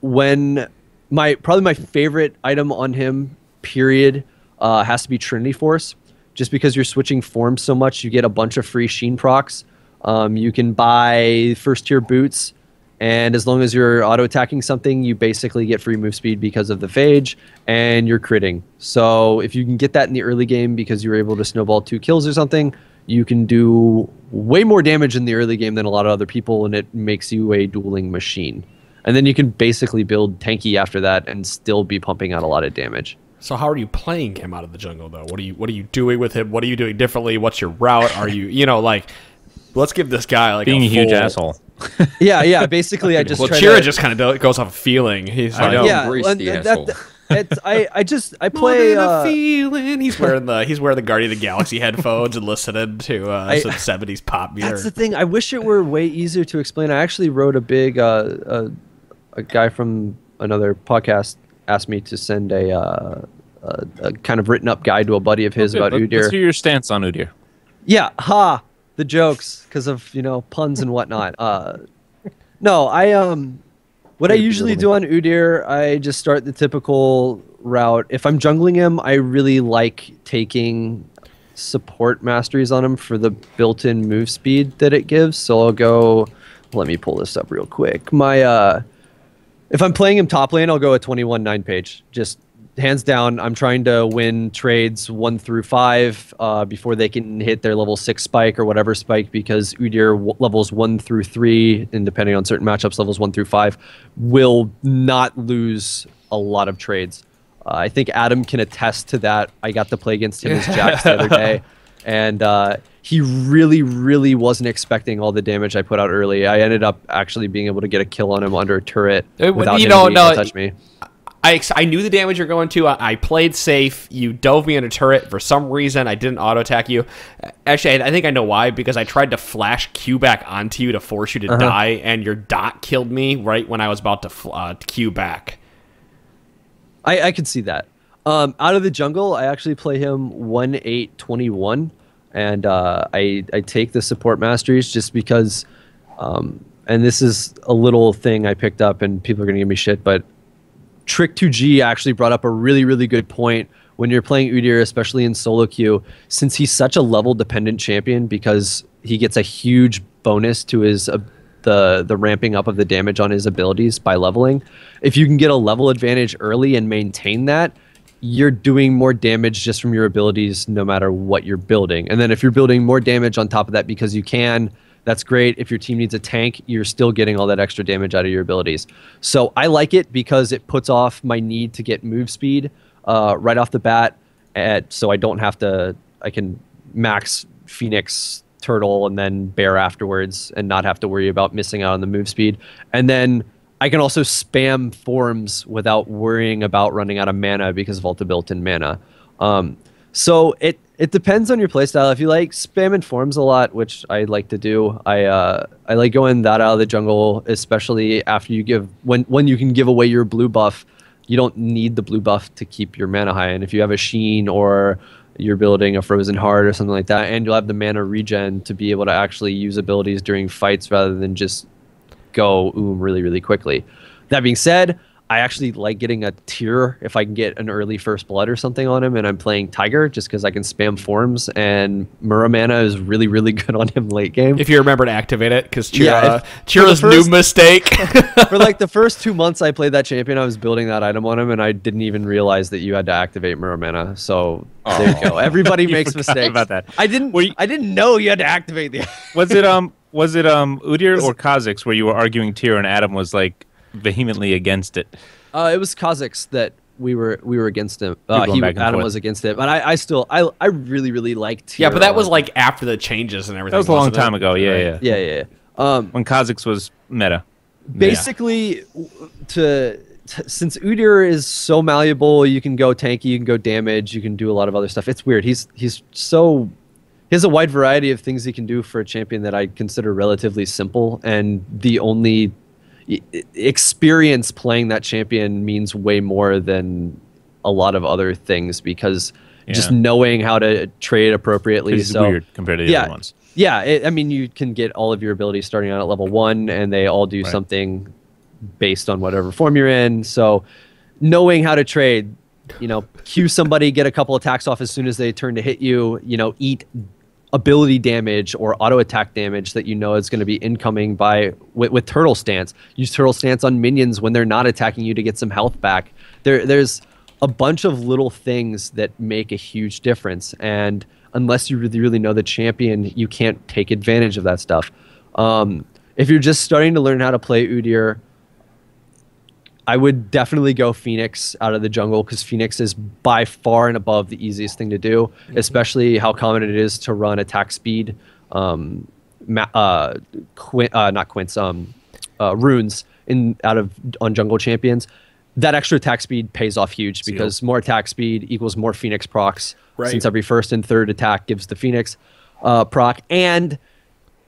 when probably my favorite item on him, period, has to be Trinity Force. Just because you're switching forms so much, you get a bunch of free Sheen procs. You can buy first tier boots, and as long as you're auto attacking something, you basically get free move speed because of the phage, and you're critting. So if you can get that in the early game because you were able to snowball 2 kills or something, you can do way more damage in the early game than a lot of other people, and it makes you a dueling machine. And then you can basically build tanky after that and still be pumping out a lot of damage. So how are you playing him out of the jungle though? What are you doing with him? What are you doing differently? What's your route? Are you like, let's give this guy like being a huge full... asshole. Yeah. Basically, I just Chira just kind of goes off a feeling. He's like, Embrace the asshole. I play a feeling. He's wearing the Guardian of the Galaxy headphones and listening to some 70s pop music. That's the thing. I wish it were way easier to explain. I actually wrote a big a guy from another podcast asked me to send a kind of written up guide to a buddy of his about Udyr. Let's hear your stance on Udyr. Yeah, the jokes because of puns and whatnot. No, what I usually do on Udyr, I just start the typical route. If I'm jungling him, I really like taking support masteries on him for the built-in move speed that it gives. So I'll go. Let me pull this up real quick. If I'm playing him top lane, I'll go a 21-9 page. Just hands down, I'm trying to win trades 1 through 5 before they can hit their level 6 spike or whatever spike, because Udyr levels 1 through 3, and depending on certain matchups, levels 1 through 5, will not lose a lot of trades. I think Adam can attest to that. I got to play against him as Jax the other day, and he really, really wasn't expecting all the damage I put out early. I ended up actually being able to get a kill on him under a turret without him being able to touch me. I knew the damage you're going to. I played safe. You dove me in a turret. For some reason, I didn't auto-attack you. Actually, I think I know why, because I tried to flash Q back onto you to force you to die, and your dot killed me right when I was about to Q back. I can see that. Out of the jungle, I actually play him 1-8-21, and I take the support masteries just because, and this is a little thing I picked up, and people are going to give me shit, but Trick2G actually brought up a really, really good point when you're playing Udyr, especially in solo queue, since he's such a level-dependent champion because he gets a huge bonus to his the ramping up of the damage on his abilities by leveling. If you can get a level advantage early and maintain that, you're doing more damage just from your abilities no matter what you're building. And then if you're building more damage on top of that because you can, That's great. If your team needs a tank, you're still getting all that extra damage out of your abilities. So I like it because it puts off my need to get move speed right off the bat, so I don't have to. I can max Phoenix, Turtle, and then Bear afterwards, and not have to worry about missing out on the move speed. And then I can also spam forms without worrying about running out of mana because of all the built-in mana. So it depends on your playstyle. If you like spamming forms a lot, which I like to do, I like going that out of the jungle, especially after you give when you can give away your blue buff. You don't need the blue buff to keep your mana high, and if you have a Sheen or you're building a Frozen Heart or something like that, and you'll have the mana regen to be able to actually use abilities during fights rather than just go really, really quickly. That being said, I actually like getting a tier if I can get an early first blood or something on him, and I'm playing Tiger just because I can spam forms, and Mura mana is really, really good on him late game. If you remember to activate it, because Yeah, Chira's new mistake. For like the first 2 months I played that champion, I was building that item on him, and I didn't even realize that you had to activate Mura mana. So there you go. Everybody makes mistakes. about that. I didn't know you had to activate the. Was it Udyr or Kha'Zix where you were arguing tier and Adam was like vehemently against it? It was Kha'Zix that we were against him. Going back and Adam forth. was against it, but I really, really liked tier. Yeah, but that was like after the changes and everything. That was a long wasn't it? time ago. Yeah, Right. yeah. Yeah. When Kha'Zix was meta. Basically, since Udyr is so malleable, you can go tanky, you can go damage, you can do a lot of other stuff. It's weird. He has a wide variety of things he can do for a champion that I consider relatively simple, and the only experience playing that champion means way more than a lot of other things, because just knowing how to trade appropriately. It's weird compared to the other ones. Yeah, I mean, you can get all of your abilities starting out at level 1, and they all do something based on whatever form you're in. So knowing how to trade, cue somebody, get a couple attacks off as soon as they turn to hit you, eat ability damage or auto attack damage that is going to be incoming with Turtle Stance. Use Turtle Stance on minions when they're not attacking you to get some health back. There's a bunch of little things that make a huge difference, and unless you really, really know the champion, you can't take advantage of that stuff. If you're just starting to learn how to play Udyr, I would definitely go Phoenix out of the jungle, because Phoenix is by far and above the easiest thing to do, especially how common it is to run attack speed, runes on jungle champions. That extra attack speed pays off huge, because more attack speed equals more Phoenix procs, since every first and third attack gives the Phoenix proc. And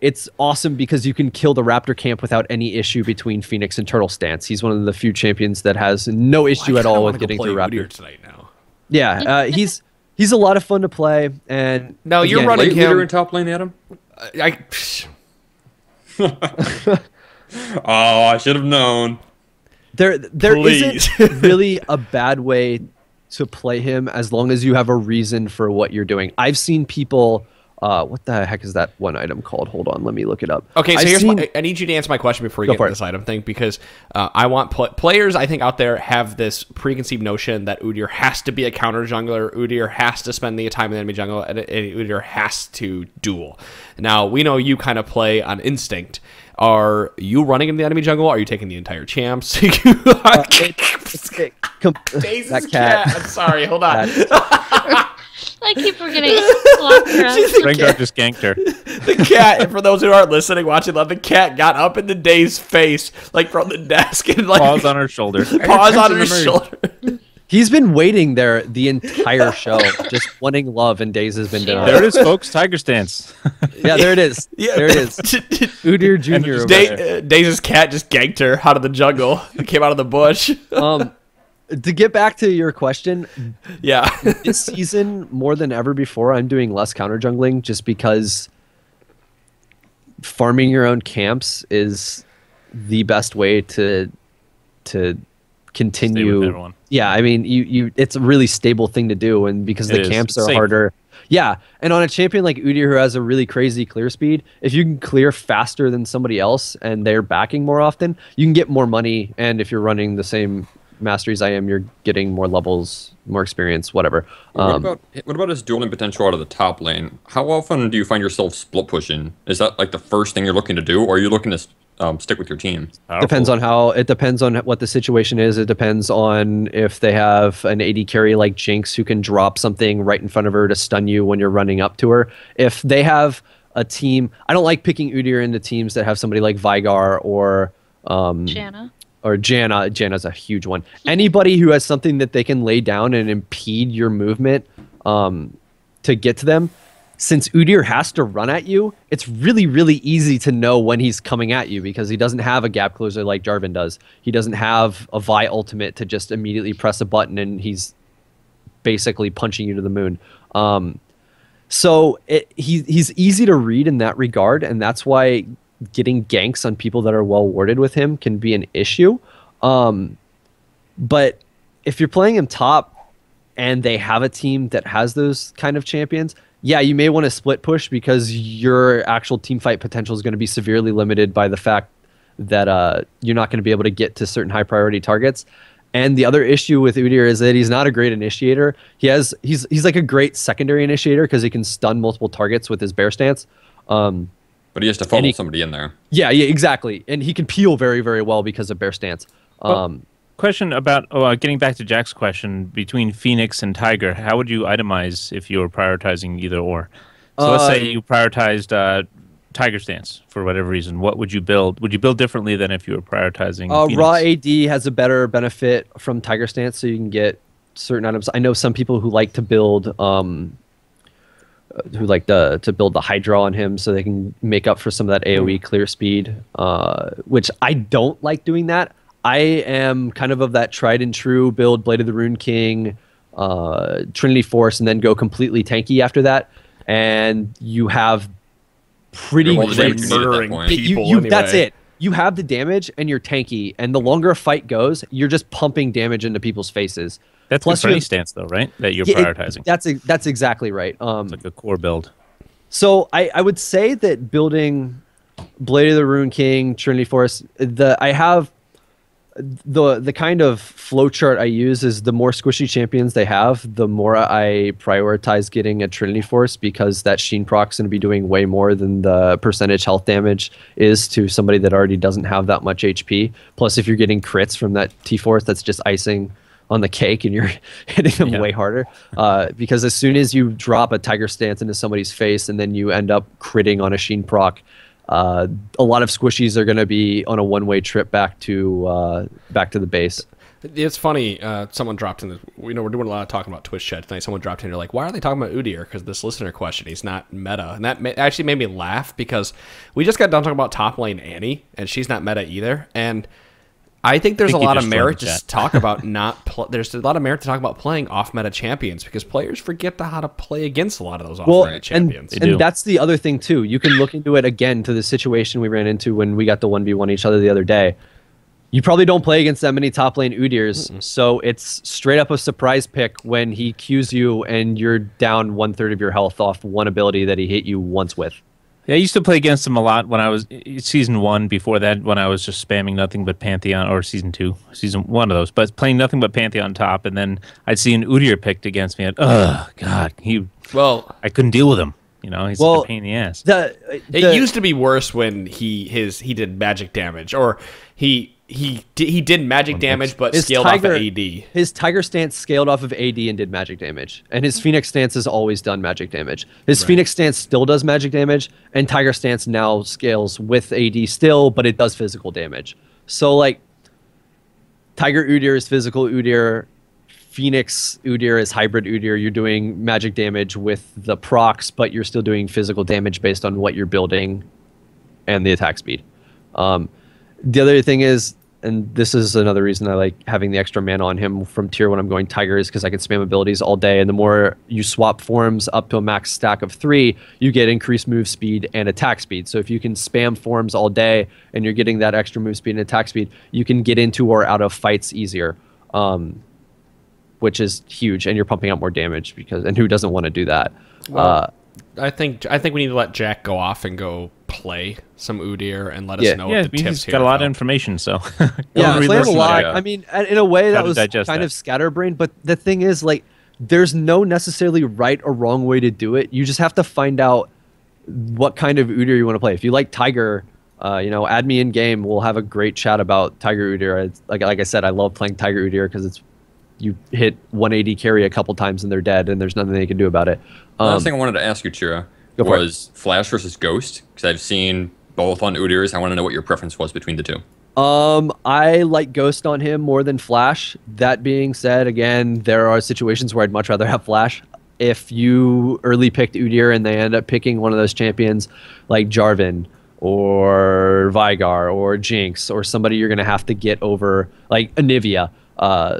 it's awesome because you can kill the Raptor camp without any issue between Phoenix and Turtle Stance. He's one of the few champions that has no issue at all with getting through Raptor tonight now. Yeah, he's a lot of fun to play. And now you're again, running Late him leader in top lane, Adam? I should have known. There Please. isn't really a bad way to play him as long as you have a reason for what you're doing. I've seen people. What the heck is that one item called? Hold on, let me look it up. Okay, so I need you to answer my question before you get into this item thing, because I want players, I think, out there have this preconceived notion that Udyr has to be a counter jungler, Udyr has to spend the time in the enemy jungle, and Udyr has to duel. Now, we know you kind of play on instinct. Are you running in the enemy jungle? Are you taking the entire champs? Dais's cat. I'm sorry, hold on. I keep forgetting. Rengar just ganked her. The cat, for those who aren't listening, watching live, the cat got up into Dave's face, like from the desk, and like paws on her shoulder. Paws on her shoulder. He's been waiting there the entire show, just wanting love, and Daze has been down. There it is, folks. Tiger stance. Yeah, there it is. Yeah. There it is. Udyr Jr. Daze's cat just ganked her out of the jungle. It came out of the bush. To get back to your question, yeah, this season more than ever before, I'm doing less counter jungling, just because farming your own camps is the best way to continue. Yeah, I mean, it's a really stable thing to do, and because the camps are harder. Yeah, and on a champion like Udyr, who has a really crazy clear speed, if you can clear faster than somebody else and they're backing more often, you can get more money. And if you're running the same masteries I am, you're getting more levels, more experience, whatever. What about his dueling potential out of the top lane? How often do you find yourself split pushing? Is that like the first thing you're looking to do, or are you looking to stick with your team? Depends on what the situation is. It depends on if they have an AD carry like Jinx who can drop something right in front of her to stun you when you're running up to her. If they have a team, I don't like picking Udyr into teams that have somebody like Veigar or Janna. Or Janna. Janna's a huge one. Anybody who has something that they can lay down and impede your movement to get to them. Since Udyr has to run at you, it's really, really easy to know when he's coming at you because he doesn't have a gap closer like Jarvan does. He doesn't have a Vi ultimate to just immediately press a button and he's basically punching you to the moon. So he's easy to read in that regard, and that's why getting ganks on people that are well warded with him can be an issue. But if you're playing him top and they have a team that has those kind of champions, yeah, you may want to split push because your actual team fight potential is going to be severely limited by the fact that you're not going to be able to get to certain high priority targets. And the other issue with Udyr is that he's not a great initiator. He's like a great secondary initiator because he can stun multiple targets with his bear stance. But he has to funnel somebody in there. Yeah, exactly. And he can peel very, very well because of bear stance. Question about getting back to Jack's question between Phoenix and Tiger. How would you itemize if you were prioritizing either or? So let's say you prioritized Tiger stance for whatever reason. What would you build? Would you build differently than if you were prioritizing Phoenix? Raw AD has a better benefit from Tiger stance, so you can get certain items. I know some people who like to build to build the Hydra on him so they can make up for some of that AoE clear speed, which I don't like doing that. I am kind of that tried and true build Blade of the Rune King, Trinity Force, and then go completely tanky after that. And you have pretty great murdering people anyway. That's it. You have the damage and you're tanky. And the longer a fight goes, you're just pumping damage into people's faces. That's plus your stance, though, right? That you're prioritizing. That's exactly right. It's like a core build. So I would say that building Blade of the Rune King, Trinity Force, I have the kind of flowchart I use is the more squishy champions they have, the more I prioritize getting a Trinity Force because that Sheen proc's going to be doing way more than the percentage health damage is to somebody that already doesn't have that much HP. Plus, if you're getting crits from that T-Force, that's just icing on the cake and you're hitting them way harder. Because as soon as you drop a Tiger stance into somebody's face and then you end up critting on a Sheen proc, a lot of squishies are going to be on a one-way trip back to the base. It's funny. Someone dropped in the. We're doing a lot of talking about Twitch chat tonight. Someone dropped in. They're like, "Why are they talking about Udyr?" Because this listener question, he's not meta, and that actually made me laugh because we just got done talking about top lane Annie, and she's not meta either. And I think there's a lot of merit to talk about there's a lot of merit to talk about playing off-meta champions because players forget how to play against a lot of those off-meta champions. And that's the other thing too. You can look into it again to the situation we ran into when we got the 1v1 each other the other day. You probably don't play against that many top lane Udyrs, so it's straight up a surprise pick when he Qs you and you're down 1/3 of your health off one ability that he hit you once with. Yeah, I used to play against him a lot when I was season 1. Before that, when I was just spamming nothing but Pantheon, or season 2, season 1 of those, but playing nothing but Pantheon top, and then I'd see an Udyr picked against me. And God, I couldn't deal with him. He's like a pain in the ass. It used to be worse when he did magic damage, or he did magic damage but scaled off of AD. His Tiger stance scaled off of AD and did magic damage. And his Phoenix stance has always done magic damage. His Phoenix stance still does magic damage, and Tiger stance now scales with AD still, but it does physical damage. So, Tiger Udyr is physical Udyr. Phoenix Udyr is hybrid Udyr. You're doing magic damage with the procs, but you're still doing physical damage based on what you're building and the attack speed. The other thing is, and this is another reason I like having the extra mana on him from tier 1 I'm going Tiger is because I can spam abilities all day, and the more you swap forms up to a max stack of 3, you get increased move speed and attack speed. So if you can spam forms all day and you're getting that extra move speed and attack speed, you can get into or out of fights easier, which is huge, and you're pumping out more damage and who doesn't want to do that? Well, I think we need to let Jack go off and go play some Udyr and let us know Yeah, what the tips he's here. got a lot of help. information, so Yeah, Really play him a listen to lot. that. I mean, in a way How that to was digest kind that. of scatterbrained, but the thing is, like, there's no necessarily right or wrong way to do it. You just have to find out what kind of Udyr you want to play. If you like Tiger, add me in game. We'll have a great chat about Tiger Udyr. Like I said, I love playing Tiger Udyr because you hit 180 carry a couple times and they're dead, and there's nothing they can do about it. Last thing I wanted to ask you, Chira, Go for was Flash versus Ghost, because I've seen both on Udyrs. I want to know what your preference was between the two. I like Ghost on him more than Flash. That being said, again, there are situations where I'd much rather have Flash. If you early picked Udyr and they end up picking one of those champions like Jarvan or Veigar or Jinx or somebody you're going to have to get over, like Anivia,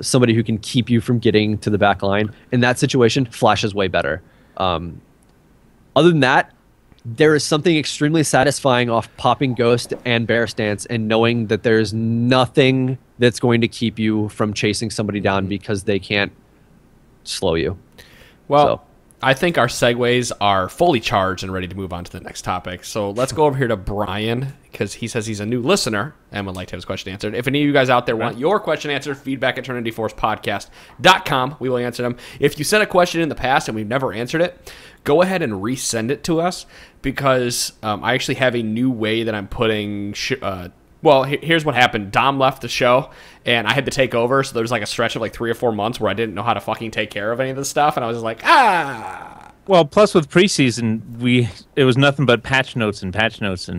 somebody who can keep you from getting to the back line, in that situation, Flash is way better. Other than that, there is something extremely satisfying off popping Ghost and Bear Stance and knowing that there's nothing that's going to keep you from chasing somebody down because they can't slow you. Well, So. I think our segues are fully charged and ready to move on to the next topic. So let's go over here to Brian, because he says he's a new listener and would like to have his question answered. If any of you guys out there want your question answered, feedback at TrinityForcePodcast.com. We will answer them. If you sent a question in the past and we've never answered it, go ahead and resend it to us, because I actually have a new way that I'm putting... Well, here's what happened. Dom left the show, and I had to take over, so there was like a stretch of like 3 or 4 months where I didn't know how to fucking take care of any of this stuff, and I was just like, Well, plus with preseason, it was nothing but patch notes and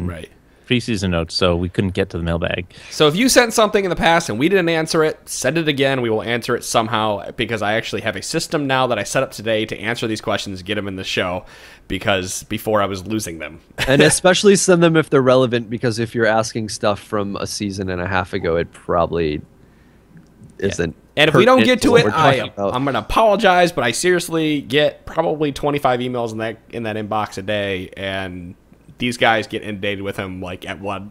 Right. preseason notes, so we couldn't get to the mailbag. So if you sent something in the past and we didn't answer it, send it again. We will answer it somehow, because I actually have a system now that I set up today to answer these questions, get them in the show, because before I was losing them. And especially send them if they're relevant, because if you're asking stuff from a season and a half ago, it probably isn't. And if we don't get to what it, we're talking about. I'm going to apologize, but I seriously get probably 25 emails in that inbox a day, and these guys get inundated with them like at one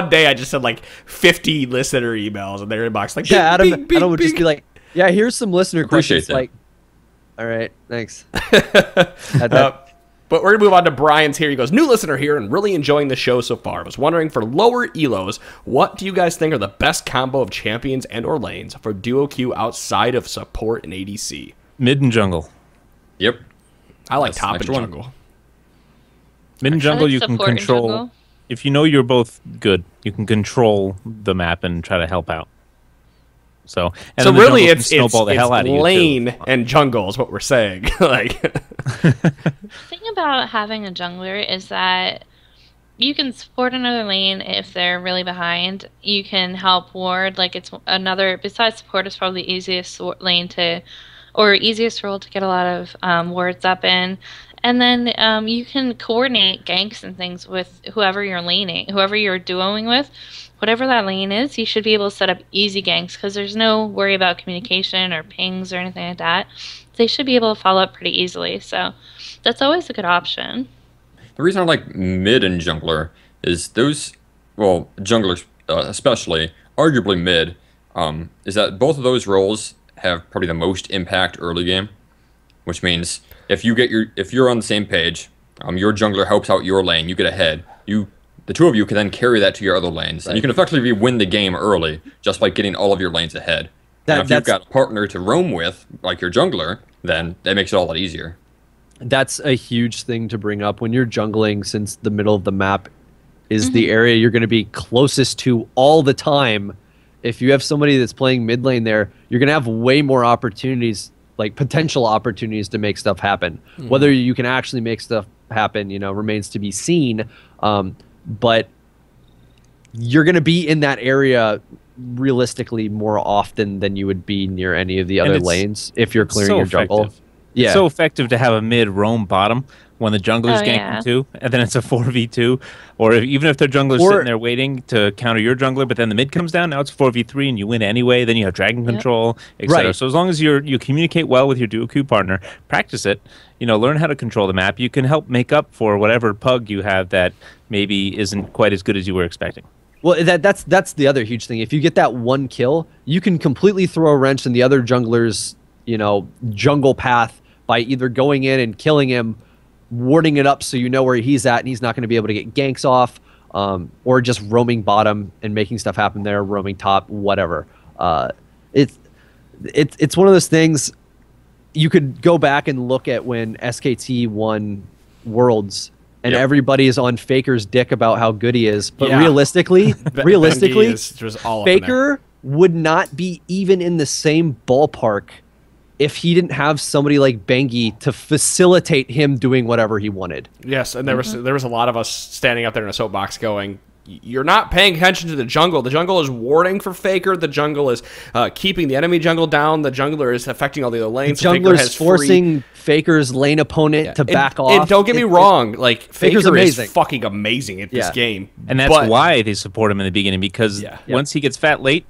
day I just had like 50 listener emails in their inbox. Like, Yeah, bing, Adam, bing, Adam would bing, just be like, yeah, here's some listener Appreciate questions. that. Like, all right, thanks. That- But we're going to move on to Brian's here. He goes, new listener here and really enjoying the show so far. I was wondering, for lower elos, what do you guys think are the best combo of champions and or lanes for duo queue outside of support and ADC? Mid and jungle. Yep. I like That's top the and next one. jungle. Mid and I jungle, like you can support and control. jungle. If you know you're both good, you can control the map and try to help out. So, and So then the really, jungle can it's snowball the hell out of you, too. lane and jungle is what we're saying. Like, The thing about having a jungler is that you can support another lane if they're really behind. You can help ward. Like, it's another, besides support, it's probably the easiest lane to, or easiest role to get a lot of wards up in. And then you can coordinate ganks and things with whoever you're duoing with. Whatever that lane is, you should be able to set up easy ganks, because there's no worry about communication or pings or anything like that. They should be able to follow up pretty easily. So that's always a good option. The reason I like mid and jungler is junglers especially, arguably mid, is that both of those roles have probably the most impact early game, which means if you're on the same page, your jungler helps out your lane, you get ahead, the two of you can then carry that to your other lanes, and you can effectively win the game early just by getting all of your lanes ahead. And if you've got a partner to roam with, like your jungler, then that makes it all that easier. That's a huge thing to bring up when you're jungling, since the middle of the map is the area you're going to be closest to all the time. If you have somebody that's playing mid lane there, you're going to have way more opportunities, like potential opportunities to make stuff happen. Whether you can actually make stuff happen, remains to be seen. But you're going to be in that area realistically more often than you would be near any of the other lanes if you're clearing your jungle. Effective. It's so effective to have a mid roam bottom when the jungler's ganking too, and then it's a 4v2. Or even if their jungler's sitting there waiting to counter your jungler, but then the mid comes down, now it's 4v3 and you win anyway, then you have dragon control, etc. Right. So as long as you communicate well with your duo queue partner, practice it, learn how to control the map, you can help make up for whatever pug you have that maybe isn't quite as good as you were expecting. Well, that's the other huge thing. If you get that one kill, you can completely throw a wrench in the other jungler's, jungle path by either going in and killing him warding it up so you know where he's at and he's not going to be able to get ganks off, or just roaming bottom and making stuff happen there, roaming top, whatever. It's one of those things. You could go back and look at when SKT won Worlds, and everybody is on Faker's dick about how good he is. But realistically, Faker would not be even in the same ballpark if he didn't have somebody like Bengi to facilitate him doing whatever he wanted. Yes, and there was a lot of us standing out there in a soapbox going, you're not paying attention to the jungle. The jungle is warding for Faker. The jungle is keeping the enemy jungle down. The jungler is affecting all the other lanes. The jungler is forcing Faker's lane opponent to back off. And don't get me wrong, like Faker's Faker amazing. is fucking amazing at this game. And that's why they support him in the beginning, because once he gets fat late,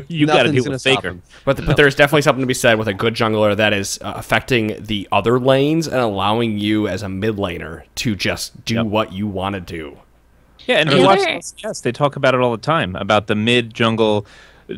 you got to deal with Faker. But there's definitely something to be said with a good jungler that is affecting the other lanes and allowing you as a mid laner to just do what you want to do. Yeah, and yes, they talk about it all the time, about the mid jungle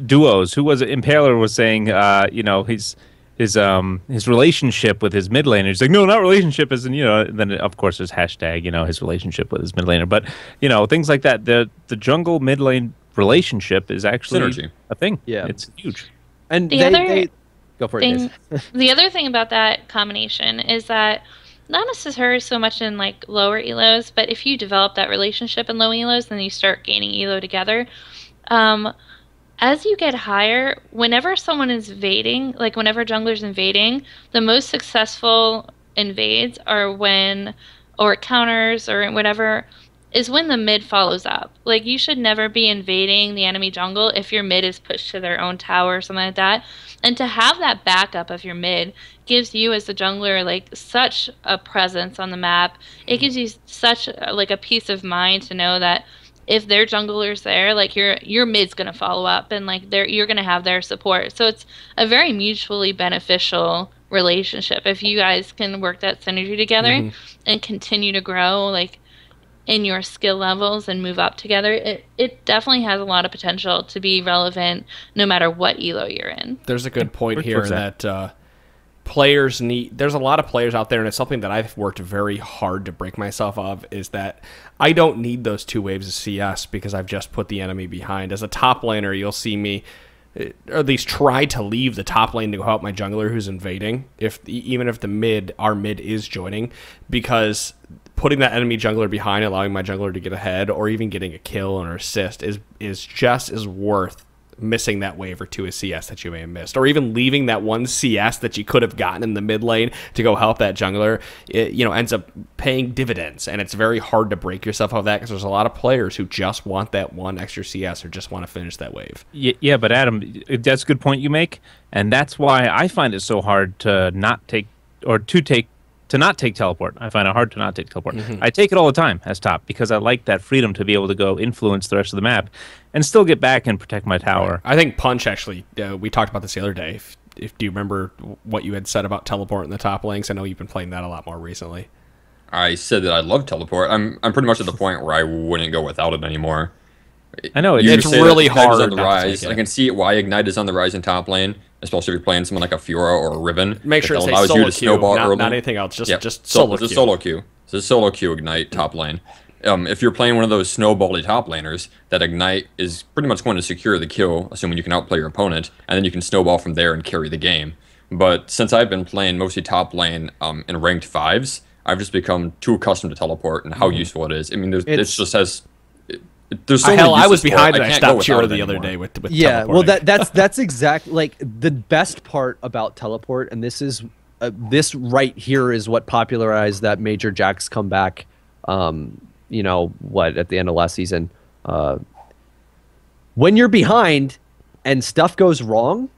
duos. Who was it? Impaler was saying, you know, his relationship with his mid laner. He's like, no, not relationship, as in, you know. Then of course there's hashtag, you know, his relationship with his mid laner. But you know, things like that. The jungle mid lane relationship is actually a thing. Yeah, it's huge. And the go for it. The other thing about that combination is that, not necessarily so much in like lower elos, but if you develop that relationship in low elos, then you start gaining elo together. As you get higher, whenever someone is invading, like whenever jungler's invading, the most successful invades are when, or counters or whatever, is when the mid follows up. Like, you should never be invading the enemy jungle if your mid is pushed to their own tower or something like that. And to have that backup of your mid gives you as the jungler like such a presence on the map. It gives you such like a peace of mind to know that if their jungler's there, like your mid's gonna follow up and like you're gonna have their support. So it's a very mutually beneficial relationship if you guys can work that synergy together and continue to grow like in your skill levels and move up together. It definitely has a lot of potential to be relevant no matter what elo you're in. There's a good point here that players need. There's a lot of players out there, and it's something that I've worked very hard to break myself of, is that I don't need those 2 waves of CS because I've just put the enemy behind. As a top laner, you'll see me or at least try to leave the top lane to go help my jungler who's invading, even if our mid is joining, because putting that enemy jungler behind, allowing my jungler to get ahead, or even getting a kill or assist is just as worth missing that wave or 2 of CS that you may have missed, or even leaving that 1 CS that you could have gotten in the mid lane to go help that jungler. It, you know, ends up paying dividends, and it's very hard to break yourself of that because there's a lot of players who just want that 1 extra CS or just want to finish that wave. Yeah, but Adam, that's a good point you make, and that's why I find it so hard to not take teleport. I find it hard to not take teleport. I take it all the time as top because I like that freedom to be able to go influence the rest of the map and still get back and protect my tower. I think Punch actually, we talked about this the other day. If do you remember what you had said about teleport in the top lanes? I know you've been playing that a lot more recently. I said that I love teleport. I'm pretty much at the point where I wouldn't go without it anymore. I know it's really hard. On the rise. I can see why Ignite is on the rise in top lane, especially if you're playing someone like a Fiora or a Riven. Make sure it allows says you to solo snowball queue, early. not anything else. Just solo queue. It's a solo queue. It's a solo queue Ignite top lane. If you're playing one of those snowbally top laners, that Ignite is pretty much going to secure the kill, assuming you can outplay your opponent, and then you can snowball from there and carry the game. But since I've been playing mostly top lane in ranked 5s, I've just become too accustomed to teleport and how useful it is. I mean, it just has. There's so I was behind and I stopped Chiro the other day with well, that's exactly like the best part about teleport, and this is this right here is what popularized that Major Jack's comeback. You know what? At the end of last season, when you're behind and stuff goes wrong,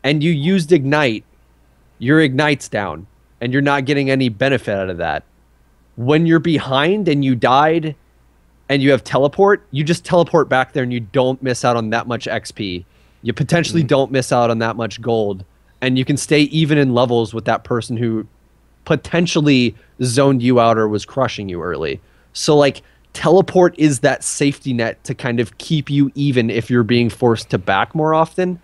and you used Ignite, your Ignite's down, and you're not getting any benefit out of that. When you're behind and you died, and you have teleport, you just teleport back there and you don't miss out on that much XP. You potentially don't miss out on that much gold. And you can stay even in levels with that person who potentially zoned you out or was crushing you early. So like teleport is that safety net to kind of keep you even if you're being forced to back more often.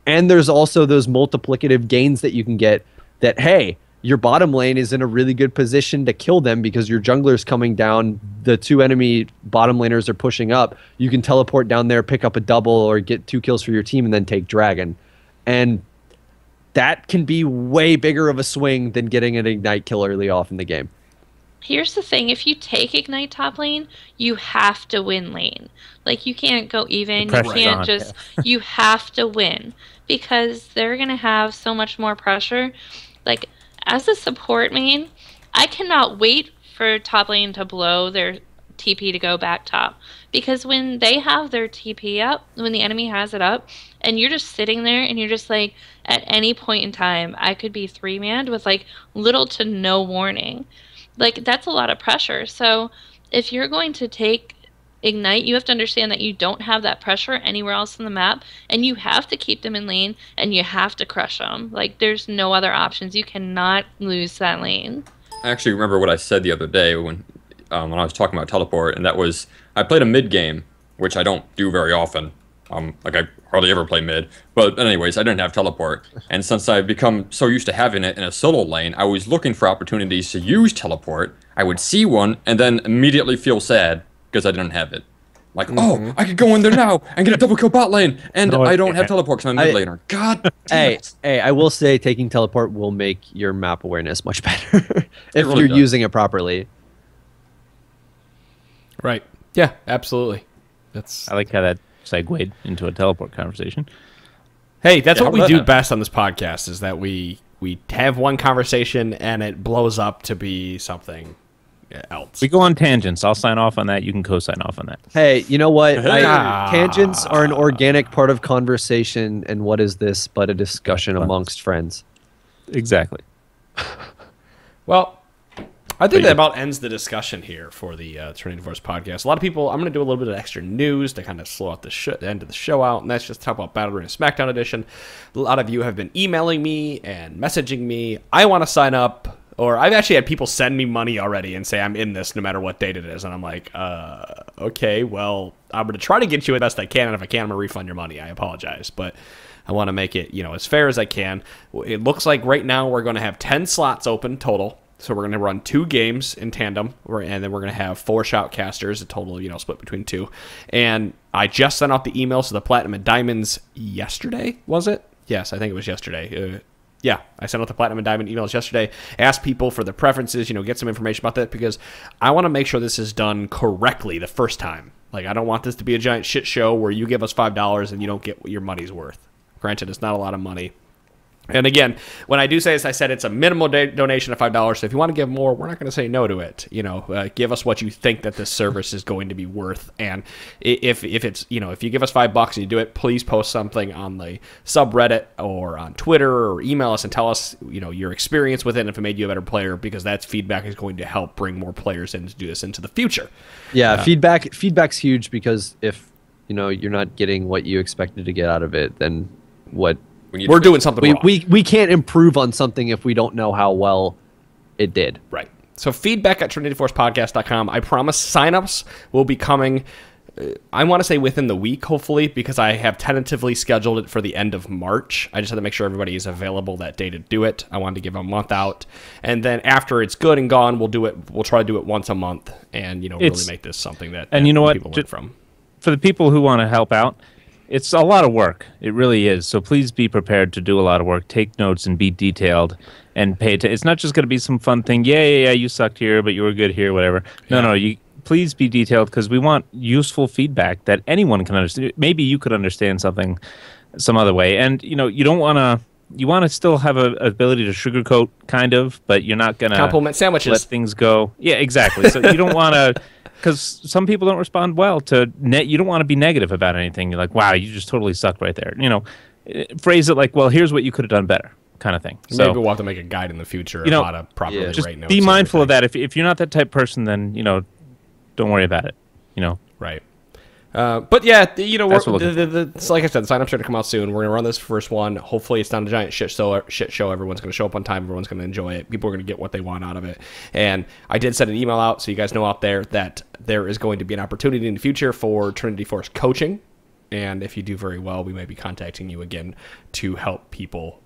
And there's also those multiplicative gains that you can get that, hey, your bottom lane is in a really good position to kill them because your jungler's coming down, the 2 enemy bottom laners are pushing up. You can teleport down there, pick up a double, or get 2 kills for your team and then take dragon. And that can be way bigger of a swing than getting an ignite kill early off in the game. Here's the thing, if you take ignite top lane, you have to win lane. Like, you can't go even, you can't just, you have to win. Because they're going to have so much more pressure. Like, as a support main, I cannot wait for top lane to blow their TP to go back top. Because when they have their TP up, when the enemy has it up, and you're just sitting there and you're just like, at any point in time, I could be 3-manned with like little to no warning. Like, that's a lot of pressure. So if you're going to take ignite, you have to understand that you don't have that pressure anywhere else on the map, and you have to keep them in lane, and you have to crush them. Like, there's no other options. You cannot lose that lane. I actually remember what I said the other day when I was talking about teleport, and that was, I played a mid game, which I don't do very often. Like, I hardly ever play mid. But anyways, I didn't have teleport. And since I've become so used to having it in a solo lane, I was looking for opportunities to use teleport. I would see one, and then immediately feel sad because I didn't have it. Like, oh, I could go in there now and get a double kill bot lane, and I don't have teleport because I'm a mid laner. God damn it. Hey, I will say taking teleport will make your map awareness much better if really you're does. using it properly. Right. Yeah, absolutely. That's. I like how that segued into a teleport conversation. Hey, that's what how we about do that? best on this podcast, is that we have one conversation and it blows up to be something else. We go on tangents. I'll sign off on that. You can co-sign off on that. Hey, you know what? Ah. Tangents are an organic part of conversation, and what is this but a discussion amongst friends? Exactly. Well, I think that about ends the discussion here for the Trinity Force podcast. A lot of people, I'm going to do a little bit of extra news to kind of slow out the end of the show out, and that's just talk about Battle Arena Smackdown Edition. A lot of you have been emailing me and messaging me. I want to sign up, or I've actually had people send me money already and say I'm in this no matter what date it is, and I'm like, okay, well, I'm going to try to get you the best I can, and if I can, I'm going to refund your money. I apologize, but I want to make it, as fair as I can. It looks like right now we're going to have 10 slots open total. So we're going to run 2 games in tandem, and then we're going to have 4 shoutcasters, a total, split between 2. And I just sent out the emails to the Platinum and Diamonds yesterday, was it? Yes, I think it was yesterday. Yeah, I sent out the Platinum and Diamond emails yesterday, asked people for their preferences, get some information about that, because I want to make sure this is done correctly the first time. Like, I don't want this to be a giant shit show where you give us $5 and you don't get what your money's worth. Granted, it's not a lot of money. And again, when I do say this, I said it's a minimal donation of $5. So if you want to give more, we're not going to say no to it. Give us what you think that this service is going to be worth. And if it's, if you give us $5 and you do it, please post something on the subreddit or on Twitter or email us and tell us, your experience with it and if it made you a better player, because that feedback is going to help bring more players in to do this into the future. Yeah, feedback's huge, because if, you're not getting what you expected to get out of it, then what? We're doing something wrong. We can't improve on something if we don't know how well it did. Right. So feedback at trinityforcepodcast.com. I promise signups will be coming, I want to say within the week, hopefully, because I have tentatively scheduled it for the end of March. I just had to make sure everybody is available that day to do it. I wanted to give a month out. And then after it's good and gone, we'll do it. We'll try to do it once a month and, really make this something that people learn from. For the people who want to help out, it's a lot of work. It really is. So please be prepared to do a lot of work. Take notes and be detailed and pay attention. It's not just going to be some fun thing. Yeah, you sucked here, but you were good here, whatever. No, you please be detailed, because we want useful feedback that anyone can understand. Maybe you could understand something some other way. And, you don't want to... You want to still have an ability to sugarcoat, kind of, but you're not going to... Compliment sandwiches. Let things go. Yeah, exactly. So you don't want to... Because some people don't respond well to you don't want to be negative about anything. You're like, wow, you just totally sucked right there. Phrase it like, well, here's what you could have done better, kind of thing. Maybe we'll have to make a guide in the future of how to properly just write notes. Be mindful of that. If you're not that type of person, then don't worry about it. Right. But yeah, like I said, the signups are going to come out soon. We're going to run this first one. Hopefully, it's not a giant shit show. Everyone's going to show up on time. Everyone's going to enjoy it. People are going to get what they want out of it. And I did send an email out, so you guys know out there that there is going to be an opportunity in the future for Trinity Force coaching. And if you do very well, we may be contacting you again to help people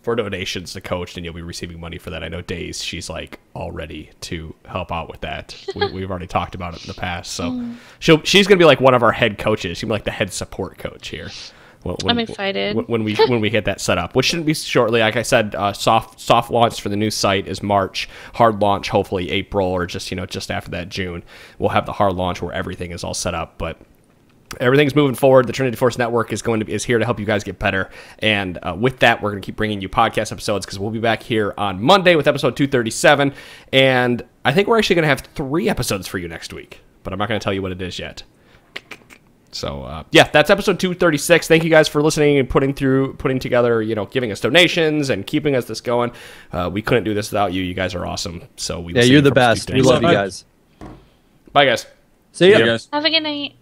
for donations to Coach, and you'll be receiving money for that. I know Days, she's like all ready to help out with that. We've already talked about it in the past, so she's gonna be like one of our head coaches. She'll be like the head support coach here. I'm excited when we hit that setup, which shouldn't be shortly. Like I said, soft launch for the new site is March. Hard launch hopefully April, or just after that, June. We'll have the hard launch where everything is all set up, but everything's moving forward. The Trinity Force Network is here to help you guys get better. And with that, we're going to keep bringing you podcast episodes, because we'll be back here on Monday with episode 237. And I think we're actually going to have 3 episodes for you next week, but I'm not going to tell you what it is yet. So, yeah, that's episode 236. Thank you guys for listening and putting together, giving us donations and keeping us this going. We couldn't do this without you. You guys are awesome. So you're the best. We love you guys. Bye, guys. See ya. Yeah, guys. Have a good night.